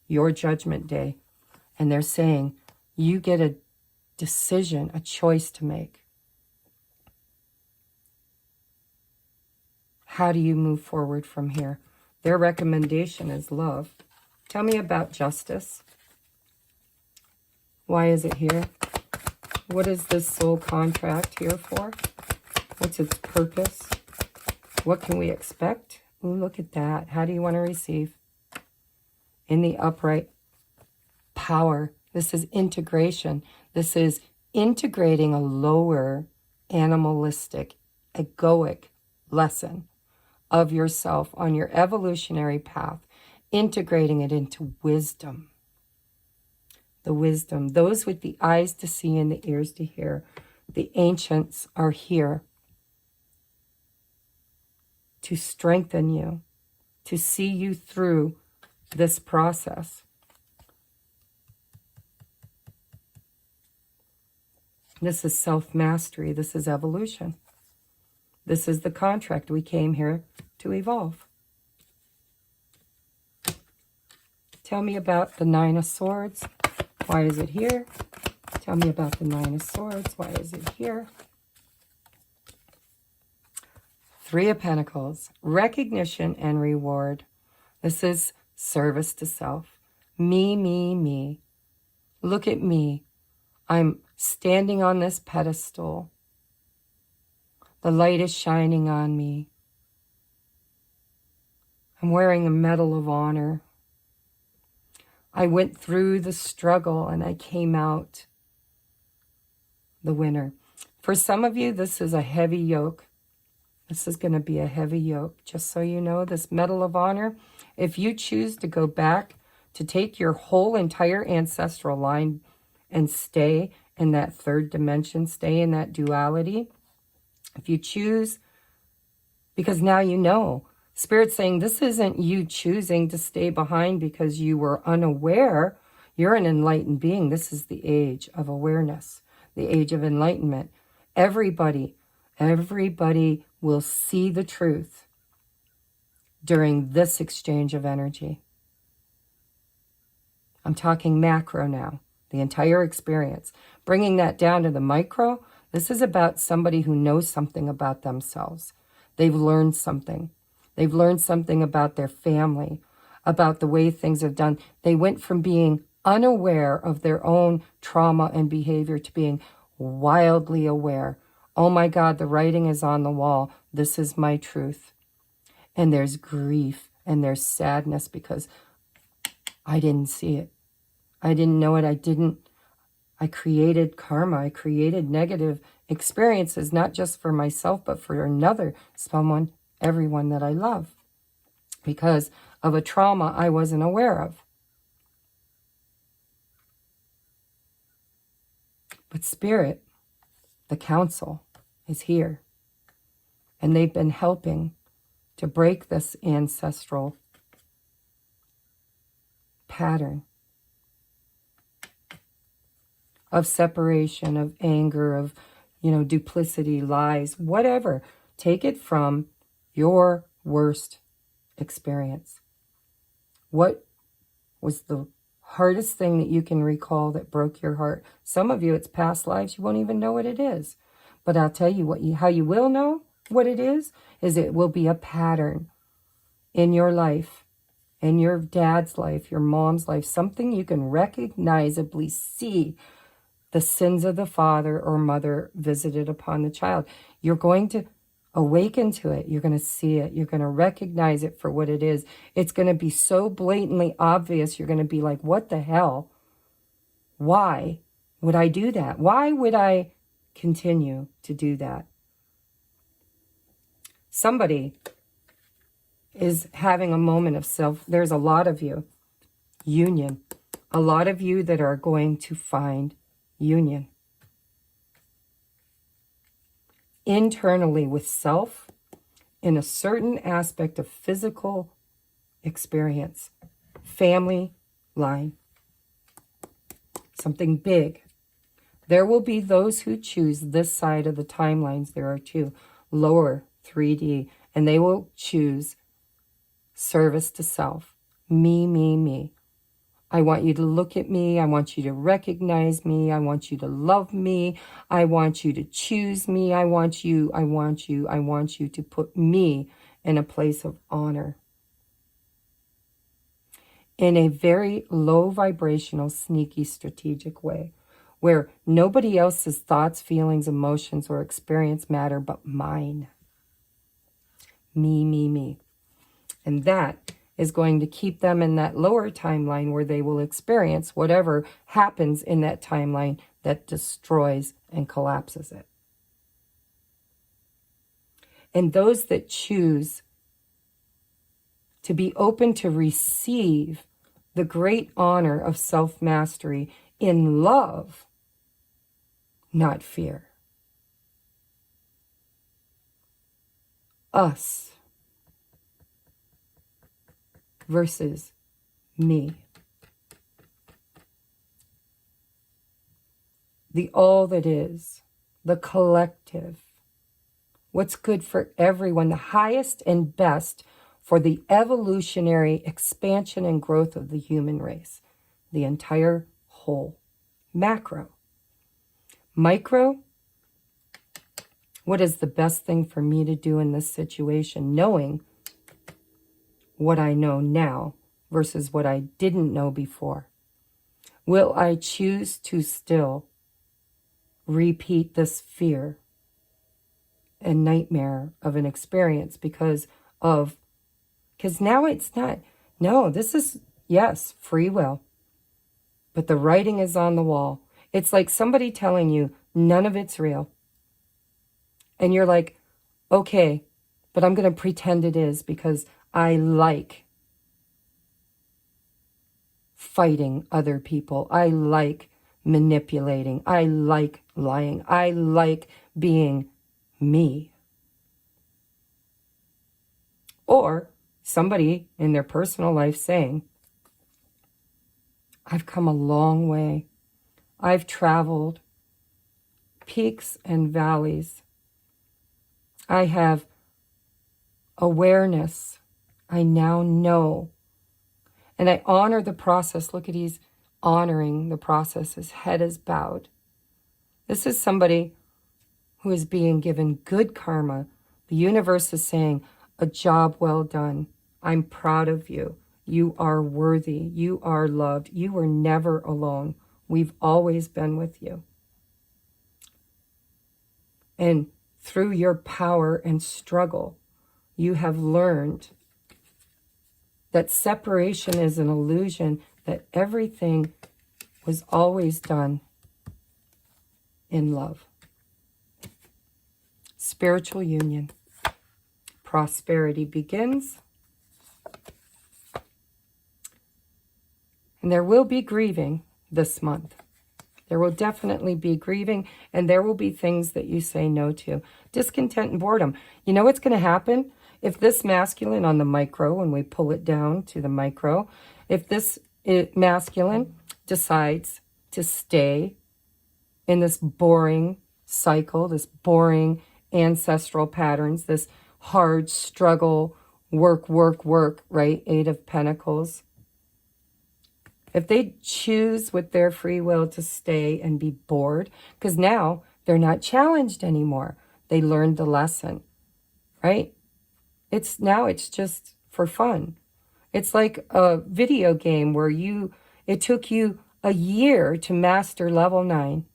your Judgment Day. And they're saying, you get a decision, a choice to make. How do you move forward from here? Their recommendation is love. Tell me about justice. Why is it here? What is this soul contract here for? What's its purpose? What can we expect? Ooh, look at that. How do you want to receive? In the upright, power. This is integration. This is integrating a lower animalistic, egoic lesson of yourself on your evolutionary path, integrating it into wisdom. The wisdom, those with the eyes to see and the ears to hear. The ancients are here to strengthen you, to see you through this process. This is self-mastery. This is evolution. This is the contract. We came here to evolve. Tell me about the Nine of Swords. Why is it here? Tell me about the Nine of Swords. Why is it here? Three of Pentacles. Recognition and reward. This is service to self. Me, me, me. Look at me. I'm standing on this pedestal. The light is shining on me. I'm wearing a medal of honor. I went through the struggle and I came out the winner. For some of you, this is a heavy yoke. This is going to be a heavy yoke. Just so you know, this medal of honor, if you choose to go back to take your whole entire ancestral line and stay in that third dimension, stay in that duality, if you choose, because now you know, Spirit's saying this isn't you choosing to stay behind because you were unaware. You're an enlightened being. This is the age of awareness, the age of enlightenment. Everybody will see the truth during this exchange of energy. I'm talking macro now, the entire experience. Bringing that down to the micro, this is about somebody who knows something about themselves. They've learned something. They've learned something about their family, about the way things have done. They went from being unaware of their own trauma and behavior to being wildly aware. Oh my God, the writing is on the wall. This is my truth. And there's grief and there's sadness because I didn't see it. I didn't know it. I created karma. I created negative experiences, not just for myself, but for another, someone, everyone that I love, because of a trauma I wasn't aware of. But Spirit, the council, is here. And they've been helping to break this ancestral pattern of separation, of anger, of, duplicity, lies, whatever. Take it from your worst experience. What was the hardest thing that you can recall that broke your heart? Some of you, it's past lives. You won't even know what it is. But I'll tell you how you will know what it is it will be a pattern in your life, in your dad's life, your mom's life, something you can recognizably see the sins of the father or mother visited upon the child. You're going to awaken to it. You're going to see it. You're going to recognize it for what it is. It's going to be so blatantly obvious. You're going to be like, what the hell? Why would I do that? Why would I continue to do that? Somebody is having a moment of self. There's a lot of you. Union. A lot of you that are going to find union. Internally with self in a certain aspect of physical experience. Family line. Something big. There will be those who choose this side of the timelines. There are two. Lower 3D. And they will choose service to self. Me, me, me. I want you to look at me. I want you to recognize me. I want you to love me. I want you to choose me. I want you to put me in a place of honor. In a very low vibrational, sneaky, strategic way, where nobody else's thoughts, feelings, emotions, or experience matter but mine. Me, me, me. And that is going to keep them in that lower timeline where they will experience whatever happens in that timeline that destroys and collapses it. And those that choose to be open to receive the great honor of self-mastery in love, not fear. Us versus me. The all that is, the collective, what's good for everyone, the highest and best for the evolutionary expansion and growth of the human race, the entire whole. Macro. Micro, what is the best thing for me to do in this situation, knowing what I know now versus what I didn't know before? Will I choose to still repeat this fear and nightmare of an experience because now it's not, no, this is, yes, free will, but the writing is on the wall. It's like somebody telling you none of it's real. And you're like, okay, but I'm going to pretend it is because I like fighting other people. I like manipulating. I like lying. I like being me. Or somebody in their personal life saying, I've come a long way. I've traveled peaks and valleys. I have awareness. I now know. And I honor the process. Look at, he's honoring the process. His head is bowed. This is somebody who is being given good karma. The universe is saying, a job well done. I'm proud of you. You are worthy. You are loved. You were never alone. We've always been with you. And through your power and struggle, you have learned that separation is an illusion, that everything was always done in love. Spiritual union. Prosperity begins. And there will be grieving this month. There will definitely be grieving, and there will be things that you say no to. Discontent and boredom. You know what's going to happen? If this masculine on the micro, when we pull it down to the micro, if this masculine decides to stay in this boring cycle, this boring ancestral patterns, this hard struggle, work, right? 8 of Pentacles. If they choose with their free will to stay and be bored, because now they're not challenged anymore. They learned the lesson, right? It's just for fun. It's like a video game where it took you a year to master level 9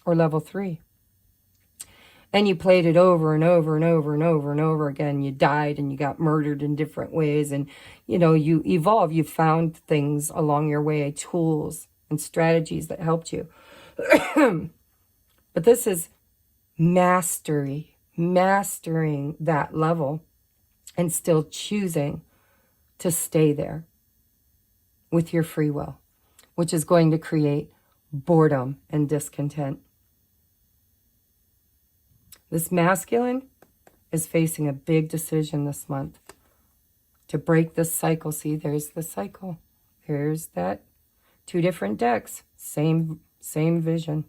or level 3. And you played it over and over and over and over and over again. You died and you got murdered in different ways. And, you evolve. You found things along your way, tools and strategies that helped you. But this is mastery, mastering that level and still choosing to stay there with your free will, which is going to create boredom and discontent. This masculine is facing a big decision this month to break this cycle. See, there's the cycle. There's that. 2 different decks, same vision.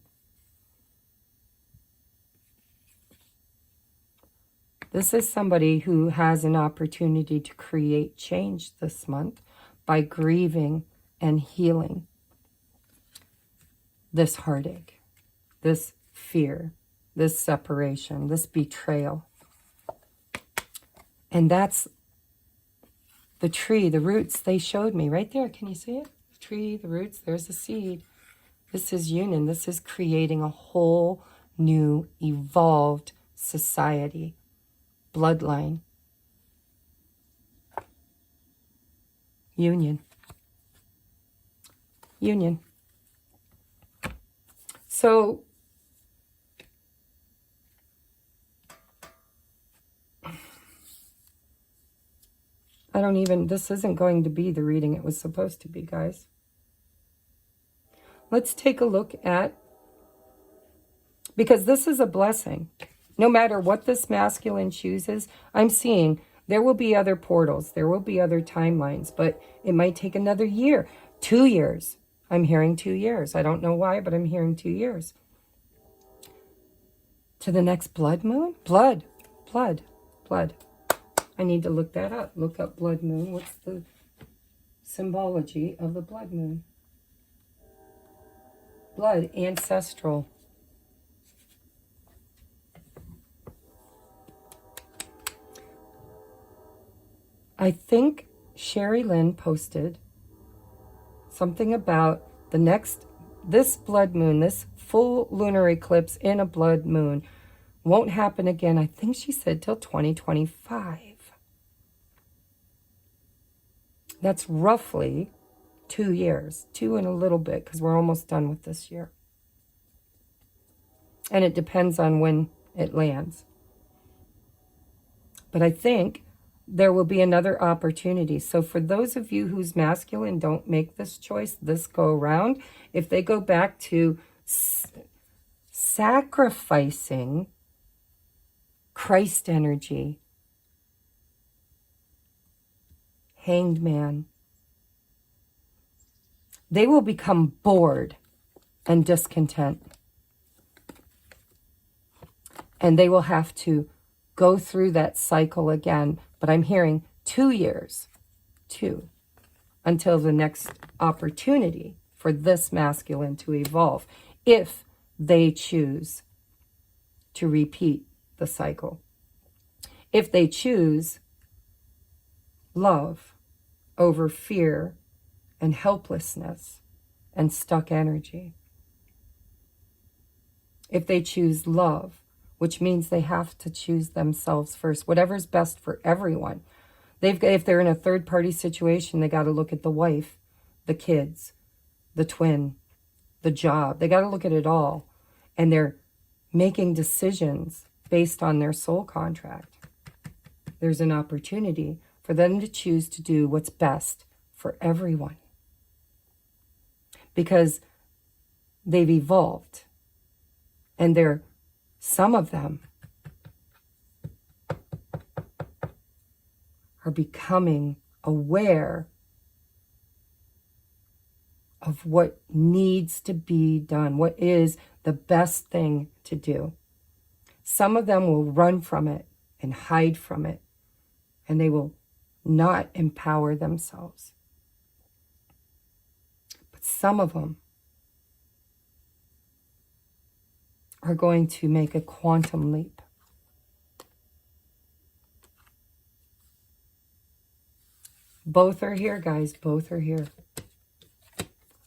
This is somebody who has an opportunity to create change this month by grieving and healing this heartache, this fear, this separation, this betrayal. And that's the tree, the roots they showed me right there. Can you see it? The tree, the roots, there's the seed. This is union. This is creating a whole new evolved society, bloodline. Union. Union. So this isn't going to be the reading it was supposed to be, guys. Let's take a look at, because this is a blessing. No matter what this masculine chooses, I'm seeing there will be other portals. There will be other timelines, but it might take another year, 2 years. I'm hearing 2 years. I don't know why, but I'm hearing 2 years. To the next blood moon? Blood. I need to look that up. Look up blood moon. What's the symbology of the blood moon? Blood, ancestral. I think Sherry Lynn posted something about this blood moon, this full lunar eclipse in a blood moon won't happen again. I think she said till 2025. That's roughly 2 years, 2 and a little bit, because we're almost done with this year. And it depends on when it lands. But I think there will be another opportunity. So for those of you whose masculine don't make this choice this go around, if they go back to sacrificing Christ energy, Hanged Man, they will become bored and discontent. And they will have to go through that cycle again. But I'm hearing 2 years, until the next opportunity for this masculine to evolve, if they choose to repeat the cycle. If they choose love, over fear and helplessness and stuck energy. If they choose love, which means they have to choose themselves first, whatever's best for everyone. If they're in a third-party situation, they got to look at the wife, the kids, the twin, the job. They got to look at it all. And they're making decisions based on their soul contract. There's an opportunity for them to choose to do what's best for everyone. Because they've evolved. And some of them are becoming aware of what needs to be done, what is the best thing to do. Some of them will run from it and hide from it, and they will not empower themselves. But some of them are going to make a quantum leap. Both are here, guys. Both are here.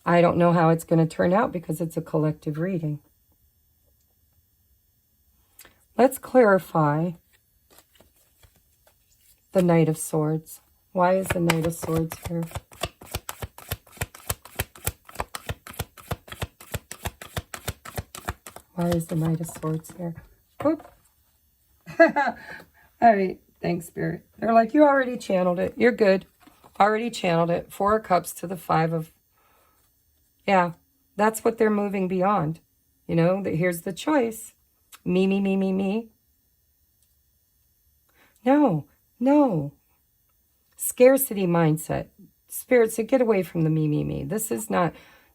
I don't know how it's going to turn out because it's a collective reading. Let's clarify the Knight of Swords. Why is the Knight of Swords here? Why is the Knight of Swords here? Whoop. All right. Thanks, Spirit. They're like, you already channeled it. You're good. Already channeled it. 4 of Cups to the 5 of... Yeah, that's what they're moving beyond. You know, here's the choice. Me, me, me, me, me. No, no. Scarcity mindset. Spirit said, get away from the me, me, me. This is not...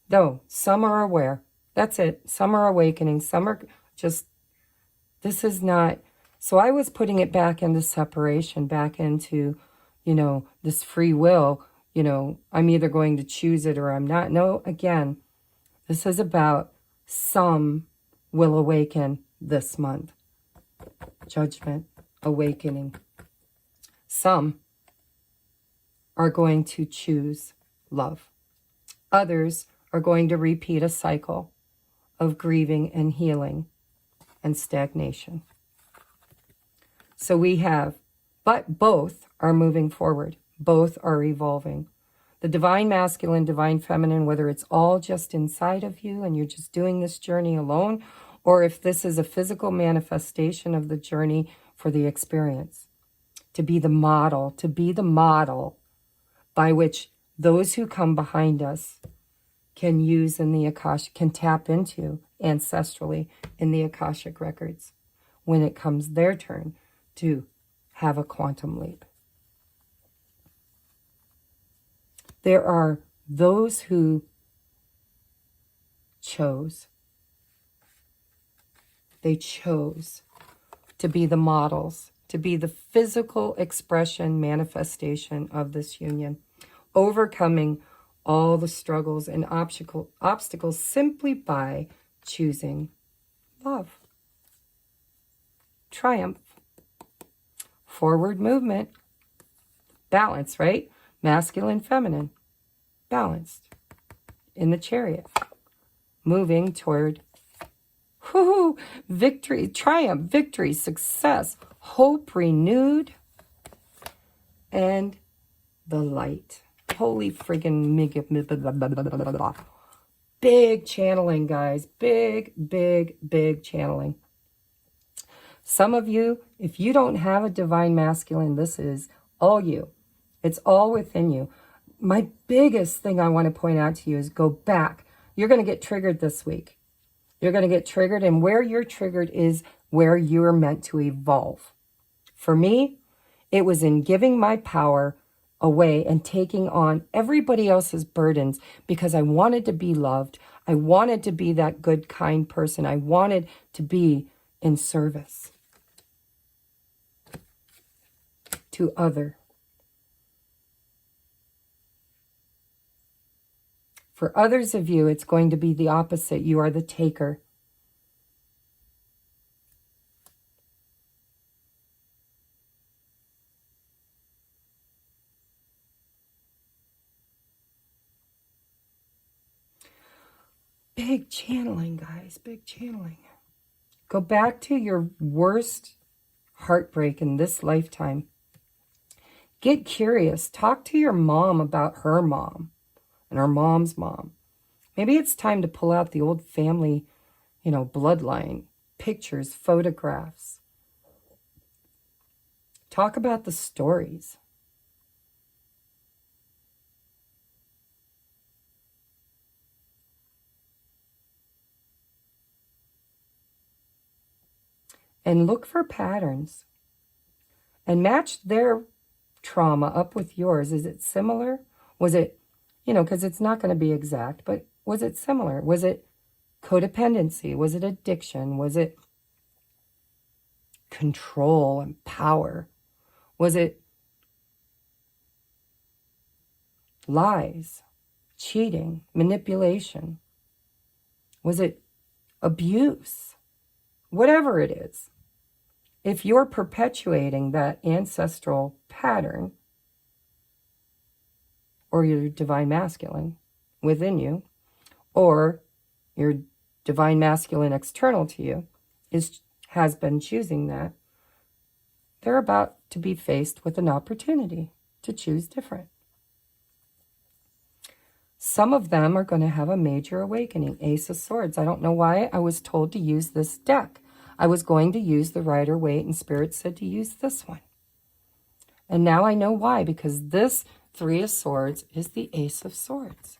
No, some are aware. That's it. Some are awakening. Some are just... This is not... So I was putting it back into separation, back into, you know, this free will. You know, I'm either going to choose it or I'm not. No, again, this is about some will awaken this month. Judgment, awakening. Some are going to choose love. Others are going to repeat a cycle of grieving and healing and stagnation. So we have, but both are moving forward. Both are evolving. The divine masculine, divine feminine, whether it's all just inside of you and you're just doing this journey alone, or if this is a physical manifestation of the journey for the experience. To be the model by which those who come behind us can use in the Akashic, can tap into ancestrally in the Akashic records when it comes their turn to have a quantum leap. There are those who chose. They chose to be the models, to be the physical expression, manifestation of this union, overcoming all the struggles and obstacles simply by choosing love. Triumph. Forward movement. Balance, right? Masculine, feminine. Balanced. In the Chariot. Moving toward victory, triumph, victory, success, hope renewed, and the light. Holy friggin' big channeling, guys. Big, big, big channeling. Some of you, if you don't have a divine masculine, this is all you. It's all within you. My biggest thing I want to point out to you is go back. You're going to get triggered this week. You're going to get triggered, and where you're triggered is where you're meant to evolve. For me, it was in giving my power away and taking on everybody else's burdens because I wanted to be loved. I wanted to be that good, kind person. I wanted to be in service to other. For others of you, it's going to be the opposite. You are the taker. Big channeling, guys. Big channeling. Go back to your worst heartbreak in this lifetime. Get curious. Talk to your mom about her mom and her mom's mom. Maybe it's time to pull out the old family, bloodline, pictures, photographs. Talk about the stories. And look for patterns. And match their trauma up with yours. Is it similar? Was it, because it's not going to be exact, but was it similar? Was it codependency? Was it addiction? Was it control and power? Was it lies, cheating, manipulation? Was it abuse? Whatever it is, if you're perpetuating that ancestral pattern or your divine masculine within you, or your divine masculine external to you has been choosing that, they're about to be faced with an opportunity to choose different. Some of them are going to have a major awakening. Ace of Swords. I don't know why I was told to use this deck. I was going to use the Rider-Waite, and Spirit said to use this one. And now I know why, because this Three of Swords is the Ace of Swords.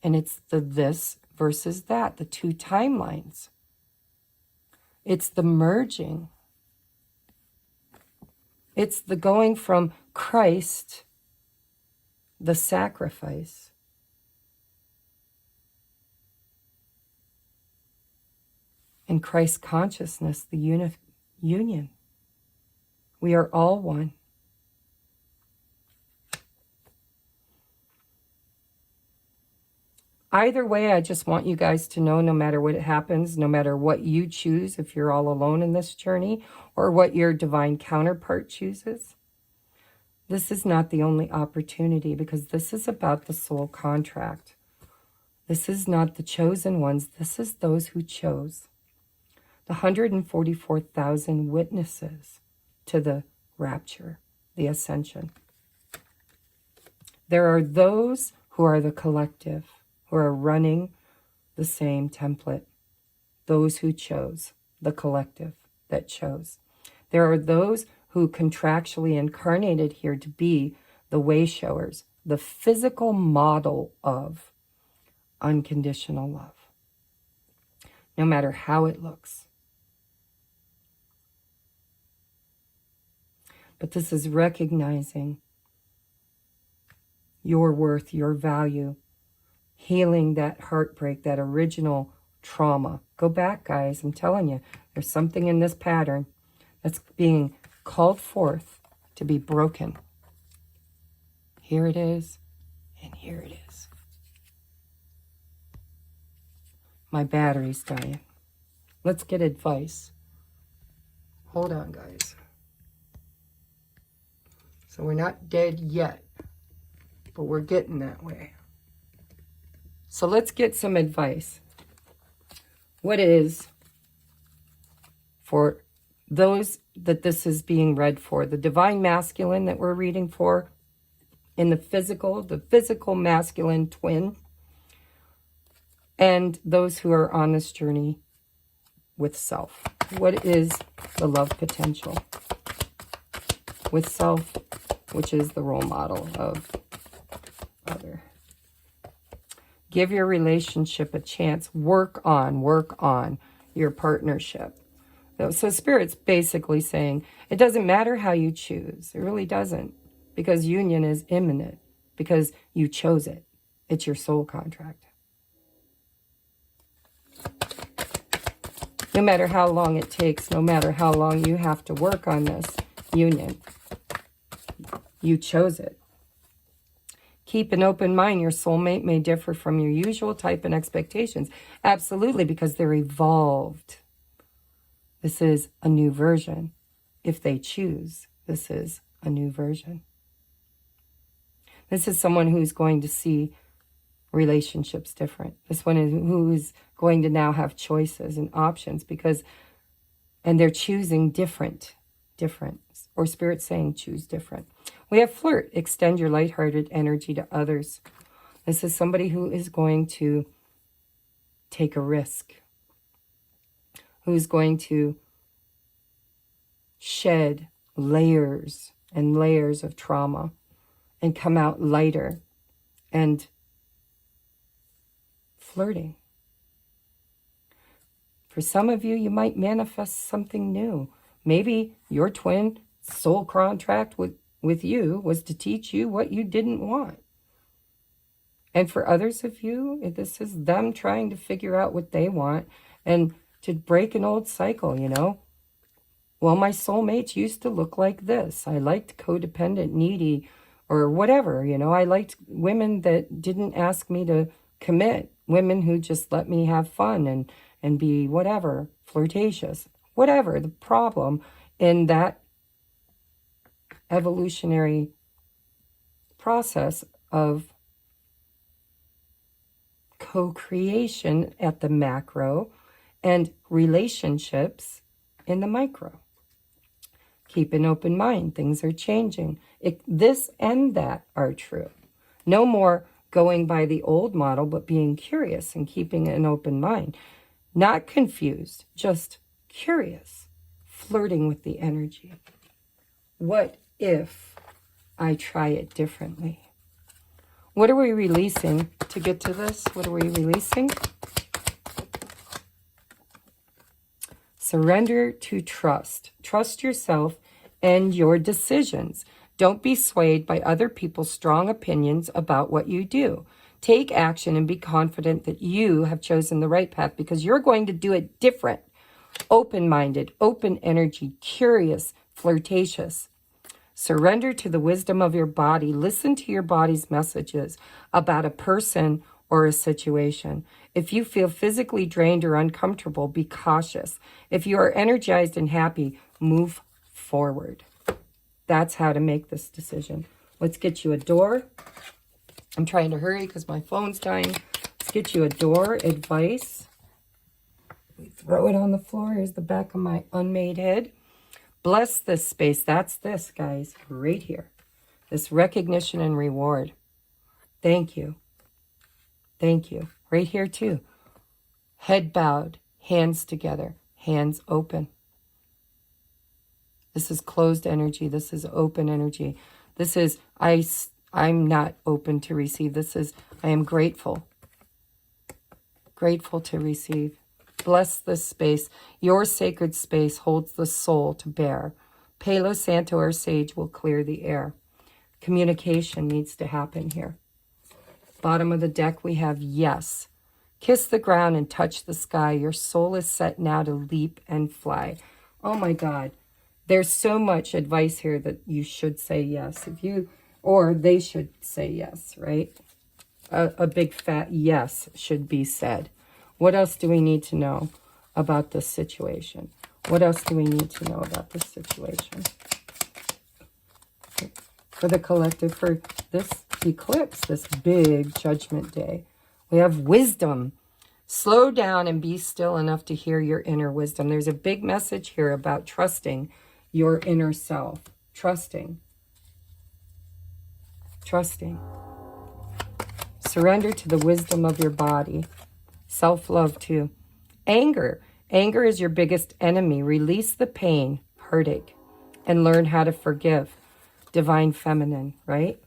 And it's the this versus that, the two timelines. It's the merging. It's the going from Christ, the sacrifice, in Christ consciousness, the union. We are all one. Either way, I just want you guys to know, no matter what happens, no matter what you choose, if you're all alone in this journey, or what your divine counterpart chooses, this is not the only opportunity, because this is about the soul contract. This is not the chosen ones. This is those who chose. The 144,000 witnesses to the rapture, the ascension. There are those who are the collective, who are running the same template. Those who chose, the collective that chose. There are those who contractually incarnated here to be the way showers, the physical model of unconditional love, no matter how it looks. But this is recognizing your worth, your value, healing that heartbreak, that original trauma. Go back, guys. I'm telling you, there's something in this pattern that's being called forth to be broken. Here it is, and here it is. My battery's dying. Let's get advice. Hold on, guys. So we're not dead yet, but we're getting that way. So let's get some advice. What is, for those that this is being read for, the divine masculine that we're reading for, in the physical masculine twin, and those who are on this journey with self. What is the love potential with self, which is the role model of other? Give your relationship a chance. Work on your partnership. So Spirit's basically saying, it doesn't matter how you choose. It really doesn't. Because union is imminent. Because you chose it. It's your soul contract. No matter how long it takes, no matter how long you have to work on this union, you chose it. Keep an open mind. Your soulmate may differ from your usual type and expectations. Absolutely, because they're evolved. This is a new version. If they choose, this is a new version. This is someone who's going to see relationships different. This one is who's going to now have choices and options and they're choosing different, or Spirit saying choose different. We have flirt, extend your lighthearted energy to others. This is somebody who is going to take a risk, who's going to shed layers and layers of trauma and come out lighter and flirting. For some of you, you might manifest something new. Maybe your twin soul contract with you was to teach you what you didn't want. And for others of you, this is them trying to figure out what they want and to break an old cycle, you know. Well, my soulmates used to look like this. I liked codependent, needy, or whatever, you know. I liked women that didn't ask me to commit, women who just let me have fun and be whatever, flirtatious, whatever. The problem in that evolutionary process of co-creation at the macro and relationships in the micro. Keep an open mind. Things are changing. This and that are true. No more going by the old model, but being curious and keeping an open mind. Not confused, just curious. Flirting with the energy. What if I try it differently? What are we releasing to get to this? What are we releasing? Surrender to trust. Trust yourself and your decisions. Don't be swayed by other people's strong opinions about what you do. Take action and be confident that you have chosen the right path because you're going to do it different. Open-minded, open energy, curious, flirtatious. Surrender to the wisdom of your body. Listen to your body's messages about a person or a situation. If you feel physically drained or uncomfortable, be cautious. If you are energized and happy, move forward. That's how to make this decision. Let's get you a door. I'm trying to hurry because my phone's dying. Let's get you a door advice. We throw it on the floor. Here's the back of my unmade head. Bless this space. That's this, guys, right here. This recognition and reward. Thank you. Thank you. Right here, too. Head bowed, hands together, hands open. This is closed energy. This is open energy. This is, I'm not open to receive. This is, I am grateful. Grateful to receive. Bless this space. Your sacred space holds the soul to bear. Palo Santo, our sage, will clear the air. Communication needs to happen here. Bottom of the deck, we have yes. Kiss the ground and touch the sky. Your soul is set now to leap and fly. Oh my God. There's so much advice here that you should say yes. Or they should say yes, right? A big fat yes should be said. What else do we need to know about this situation? What else do we need to know about this situation? For the collective, for this eclipse, this big judgment day, we have wisdom. Slow down and be still enough to hear your inner wisdom. There's a big message here about trusting your inner self. Trusting. Trusting. Surrender to the wisdom of your body. Self-love too. Anger. Anger is your biggest enemy. Release the pain, heartache, and learn how to forgive. Divine feminine, right?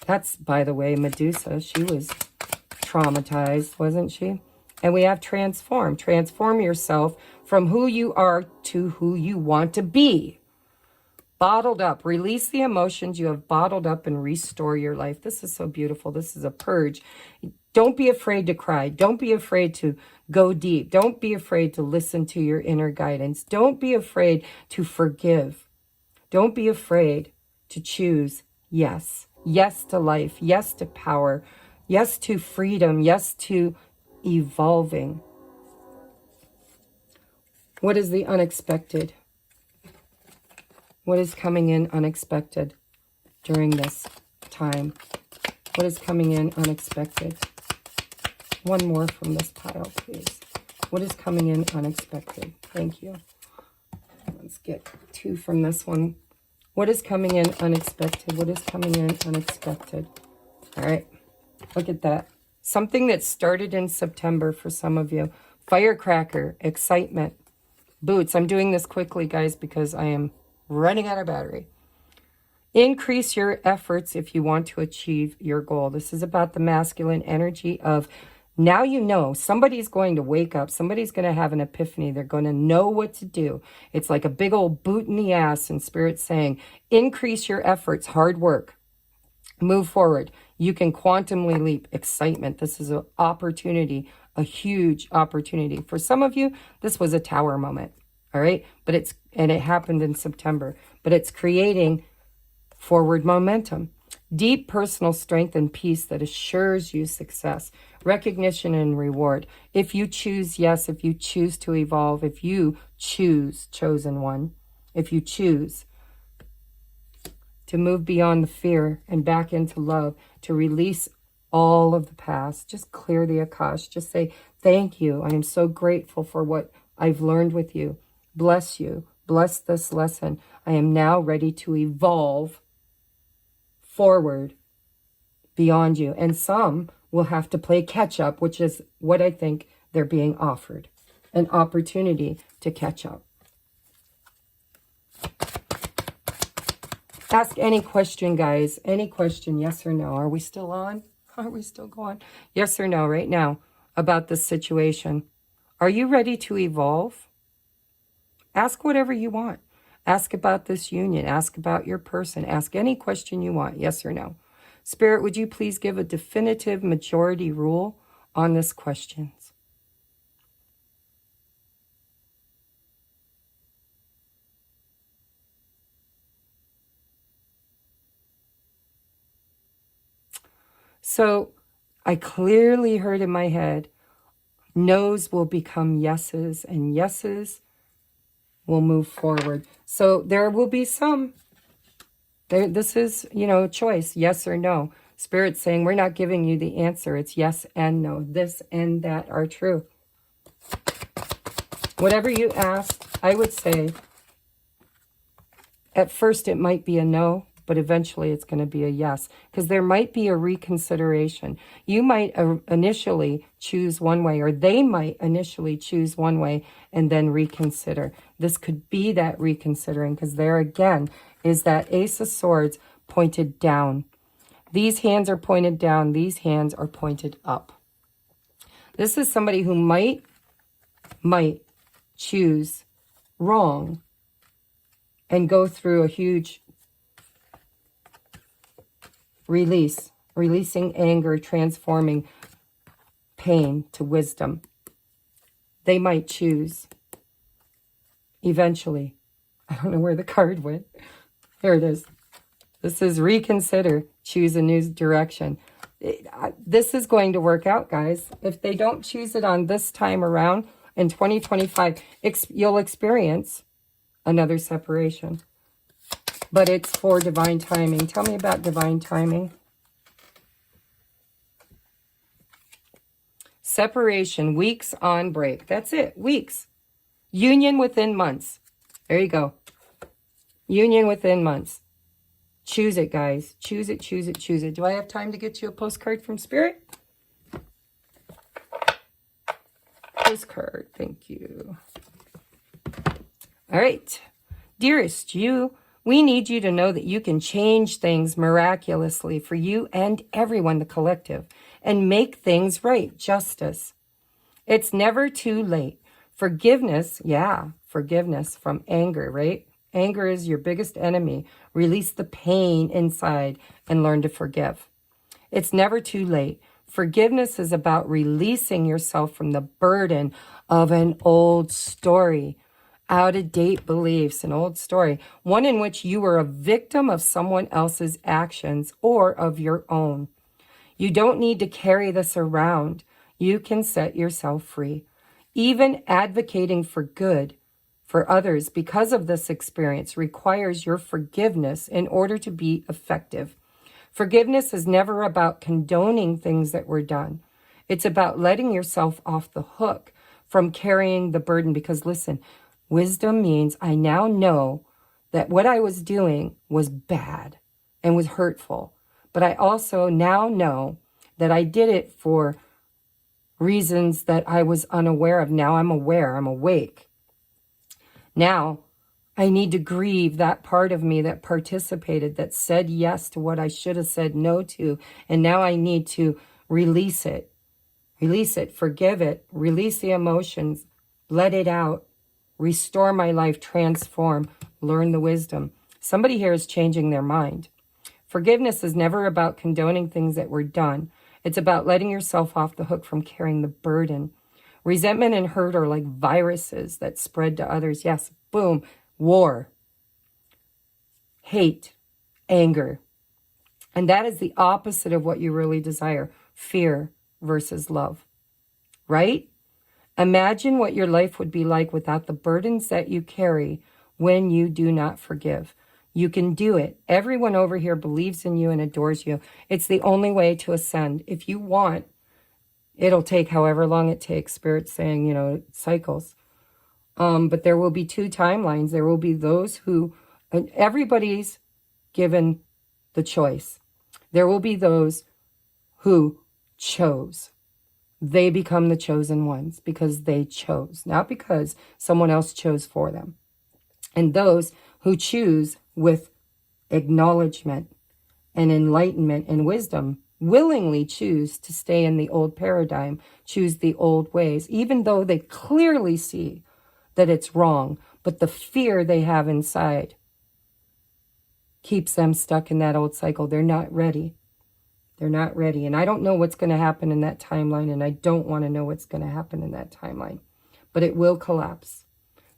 That's, by the way, Medusa. She was traumatized, wasn't she? And we have transform. Transform yourself from who you are to who you want to be. Bottled up. Release the emotions you have bottled up and restore your life. This is so beautiful. This is a purge. Don't be afraid to cry. Don't be afraid to go deep. Don't be afraid to listen to your inner guidance. Don't be afraid to forgive. Don't be afraid to choose yes. Yes to life. Yes to power. Yes to freedom. Yes to evolving. What is the unexpected? What is coming in unexpected during this time? What is coming in unexpected? One more from this pile, please. What is coming in unexpected? Thank you. Let's get 2 from this one. What is coming in unexpected? What is coming in unexpected? All right. Look at that. Something that started in September for some of you. Firecracker, excitement, boots. I'm doing this quickly, guys, because I am running out of battery. Increase your efforts if you want to achieve your goal. This is about the masculine energy of now you know somebody's going to wake up. Somebody's going to have an epiphany. They're going to know what to do. It's like a big old boot in the ass, and Spirit saying, increase your efforts, hard work. Move forward. You can quantumly leap. Excitement. This is an opportunity, a huge opportunity. For some of you, this was a tower moment. All right. And it happened in September, but it's creating forward momentum. Deep personal strength and peace that assures you success, recognition and reward. If you choose yes, if you choose to evolve, if you choose, chosen one, if you choose to move beyond the fear and back into love, to release all of the past, just clear the Akash. Just say, thank you. I am so grateful for what I've learned with you. Bless you. Bless this lesson. I am now ready to evolve forward beyond you. And some will have to play catch up, which is what I think they're being offered. An opportunity to catch up. Ask any question, guys. Any question, yes or no. Are we still on? Are we still going? Yes or no right now about this situation. Are you ready to evolve? Ask whatever you want. Ask about this union. Ask about your person. Ask any question you want, yes or no. Spirit, would you please give a definitive majority rule on this question? So I clearly heard in my head, no's will become yeses and yeses will move forward. So there will be some. This is, choice, yes or no. Spirit's saying we're not giving you the answer. It's yes and no. This and that are true. Whatever you ask, I would say, at first it might be a no, but eventually it's going to be a yes, because there might be a reconsideration. You might initially choose one way, or they might initially choose one way and then reconsider. This could be that reconsidering, because there again is that Ace of Swords pointed down. These hands are pointed down. These hands are pointed up. This is somebody who might choose wrong and go through a huge releasing anger, transforming pain to wisdom. They might choose eventually. I don't know where the card went. Here it is. This is reconsider, choose a new direction. This is going to work out, guys. If they don't choose it on this time around in 2025, you'll experience another separation. But it's for divine timing. Tell me about divine timing. Separation, weeks on break. That's it, weeks. Union within months. There you go. Union within months. Choose it, guys. Choose it, choose it, choose it. Do I have time to get you a postcard from Spirit? Postcard, thank you. All right. Dearest you, we need you to know that you can change things miraculously for you and everyone, the collective, and make things right. Justice. It's never too late. Forgiveness, forgiveness from anger, right? Anger is your biggest enemy. Release the pain inside and learn to forgive. It's never too late. Forgiveness is about releasing yourself from the burden of an old story. Out-of-date beliefs, an old story, one in which you were a victim of someone else's actions or of your own. You don't need to carry this around. You can set yourself free. Even advocating for good for others because of this experience requires your forgiveness in order to be effective. Forgiveness is never about condoning things that were done. It's about letting yourself off the hook from carrying the burden. Because listen, wisdom means I now know that what I was doing was bad and was hurtful. But I also now know that I did it for reasons that I was unaware of. Now I'm aware, I'm awake. Now I need to grieve that part of me that participated, that said yes to what I should have said no to. And now I need to release it. Release it, forgive it, release the emotions, let it out, restore my life, transform, learn the wisdom. Somebody here is changing their mind. Forgiveness is never about condoning things that were done. It's about letting yourself off the hook from carrying the burden. Resentment and hurt are like viruses that spread to others. Yes, boom, war, hate, anger. And that is the opposite of what you really desire, fear versus love, right? Imagine what your life would be like without the burdens that you carry when you do not forgive. You can do it. Everyone over here believes in you and adores you. It's the only way to ascend. If you want, it'll take however long it takes. Spirit's saying, you know, cycles. But there will be two timelines. There will be those who, and everybody's given the choice. There will be those who chose. They become the chosen ones because they chose, not because someone else chose for them. And those who choose with acknowledgement and enlightenment and wisdom willingly choose to stay in the old paradigm, choose the old ways, even though they clearly see that it's wrong, but the fear they have inside keeps them stuck in that old cycle. They're not ready. They're not ready. And I don't know what's going to happen in that timeline, and I don't want to know what's going to happen in that timeline. But it will collapse.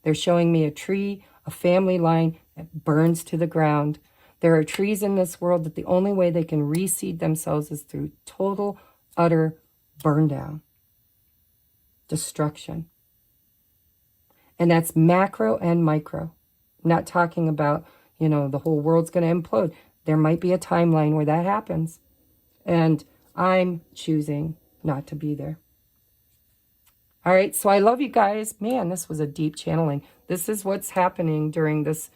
They're showing me a tree, a family line that burns to the ground. There are trees in this world that the only way they can reseed themselves is through total, utter burn down, destruction. And that's macro and micro. I'm not talking about, you know, the whole world's going to implode. There might be a timeline where that happens. And I'm choosing not to be there. All right, so I love you guys. Man, this was a deep channeling. This is what's happening during this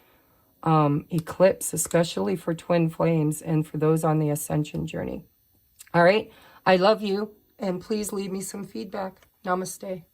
eclipse, especially for twin flames and for those on the ascension journey. All right, I love you, and please leave me some feedback. Namaste.